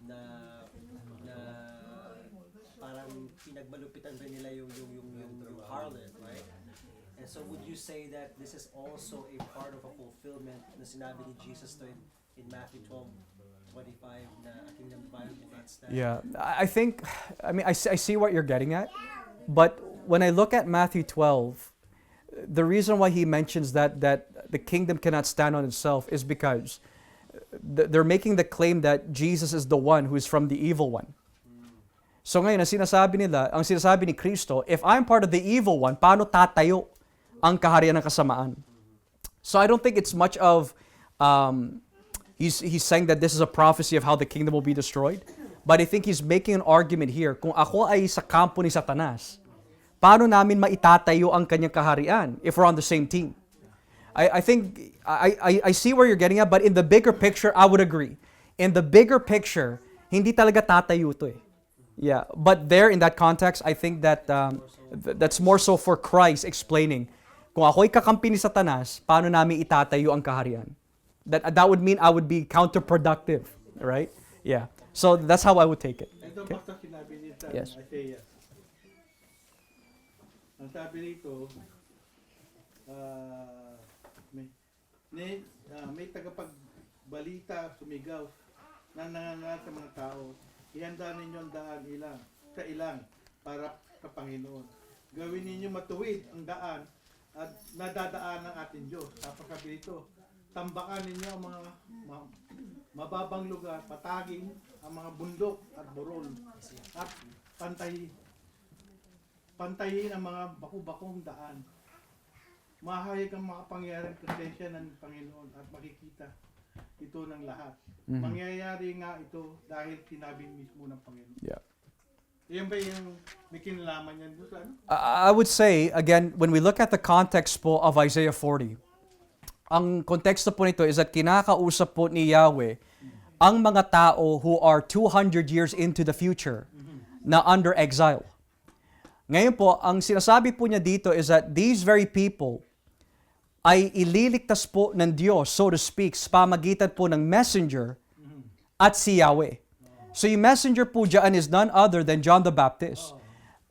na parang pinagmalupitan rin nila yung harlot, right? And so would you say that this is also a part of a fulfillment na sinabi ni Jesus to in Matthew 12:25 na a kingdom divided will not stand? Yeah, I see what you're getting at, but when I look at Matthew 12, the reason why he mentions that the kingdom cannot stand on itself is because they're making the claim that Jesus is the one who is from the evil one. So ngayon, ang sinasabi ni Kristo, if I'm part of the evil one, paano tatayo ang kaharian ng kasamaan? So I don't think it's much of, he's saying that this is a prophecy of how the kingdom will be destroyed. But I think he's making an argument here. Kung ako ay sa kampo ni Satanas, paano namin maitatayo ang kanyang kaharian if we're on the same team? I think, I see where you're getting at, but in the bigger picture, I would agree. In the bigger picture, hindi talaga tatayo to Yeah, but there in that context, I think that that's more so for Christ explaining, kung ako'y kakampi ni Satanas, paano namin itatayo ang kaharian? That would mean I would be counterproductive, right? Yeah. So that's how I would take it. Ito basta sinabi ni Yes. Isaiah. Ang sabi rito, may tagapagbalita sumigaw na nangangaral sa mga tao, ihanda ninyo ang daan sa ilang para sa Panginoon. Gawin ninyo matuwid ang daan at nadadaan ng ating Diyos. Tapos sabi rito, tambakan ninyo ang mga mababang lugar, patagin ang mga bundok at burol, at pantayin ang mga baku-bakong daan. Mahayag ang makapangyarang presensya ng Panginoon at makikita ito ng lahat. Mangyayari nga ito dahil sinabi mismo ng Panginoon. Yeah. Yan ba yung may kinalaman yan doon sa ano? I would say, again, when we look at the context po of Isaiah 40, ang konteksto po nito is that kinakausap po ni Yahweh ang mga tao who are 200 years into the future na under exile. Ngayon po, ang sinasabi po niya dito is that these very people ay ililigtas po ng Diyos, so to speak, sa pamagitan po ng messenger at si Yahweh. So yung messenger po dyan is none other than John the Baptist.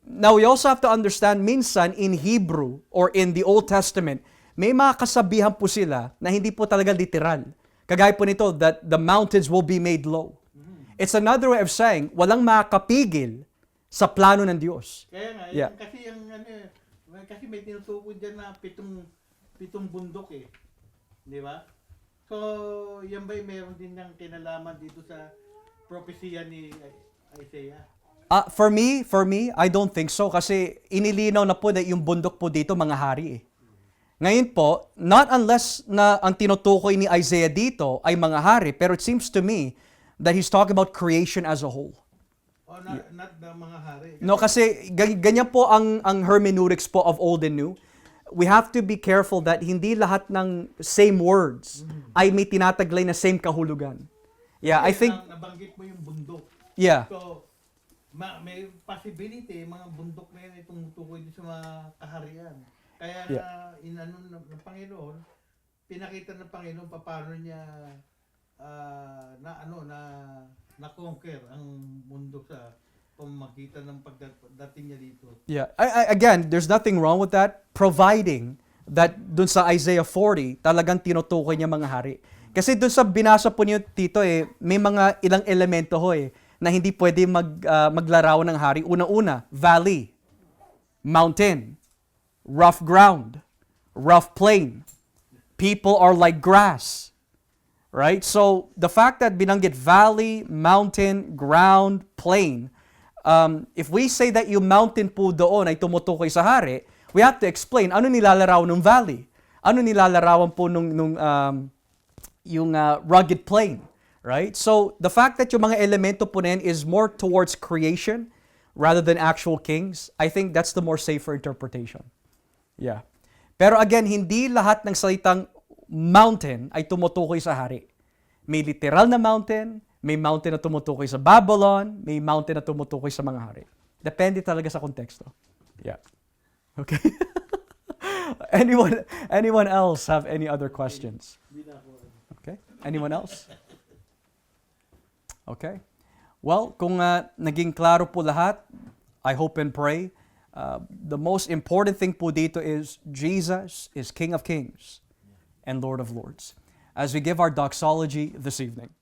Now we also have to understand, minsan in Hebrew or in the Old Testament, may mga kasabihan po sila na hindi po talaga literal. Kagaya po nito, that the mountains will be made low. It's another way of saying, walang makakapigil sa plano ng Diyos. Kaya nga, Yeah. kasi may tinutukoy dyan na pitong bundok Di ba? So, yan ba'y meron din ng kinalaman dito sa propesya ni Isaiah? For me, I don't think so kasi inilinaw na po na yung bundok po dito mga hari Ngayon po, not unless na ang tinutukoy ni Isaiah dito ay mga hari, pero it seems to me that he's talking about creation as a whole. Not the mga hari. No, kasi ganyan po ang hermeneutics po of Old and New. We have to be careful that hindi lahat ng same words ay may tinataglay na same kahulugan. Yeah, I think Nabanggit mo yung bundok. yeah. So, may possibility, mga bundok na yan ay tumutukoy din sa mga kaharian. Kaya inano ng Panginoon, pinakita ng Panginoon paano niya na-conquer ang mundo sa pamamagitan ng pagdating niya dito. Yeah. Again, there's nothing wrong with that, providing that dun sa Isaiah 40, talagang tinutukoy niya mga hari. Kasi dun sa binasa po niyo, Tito, may mga ilang elemento na hindi pwede maglarawan ng hari. Una-una, valley, mountain, rough ground, rough plain. People are like grass. Right? So, the fact that binanggit valley, mountain, ground, plain, if we say that yung mountain po doon ay tumutukoy sa hari, we have to explain ano nilalarawan ng valley. Ano nilalarawan po rugged plain. Right? So, the fact that yung mga elemento po na yan is more towards creation rather than actual kings, I think that's the more safer interpretation. Yeah. Pero again, hindi lahat ng salitang mountain ay tumutukoy sa hari. May literal na mountain, may mountain na tumutukoy sa Babylon, may mountain na tumutukoy sa mga hari. Depende talaga sa konteksto. Yeah. Okay. Anyone else have any other questions? Okay. Anyone else? Okay. Well, kung naging klaro po lahat, I hope and pray, the most important thing po dito is Jesus is King of Kings and Lord of Lords. As we give our doxology this evening.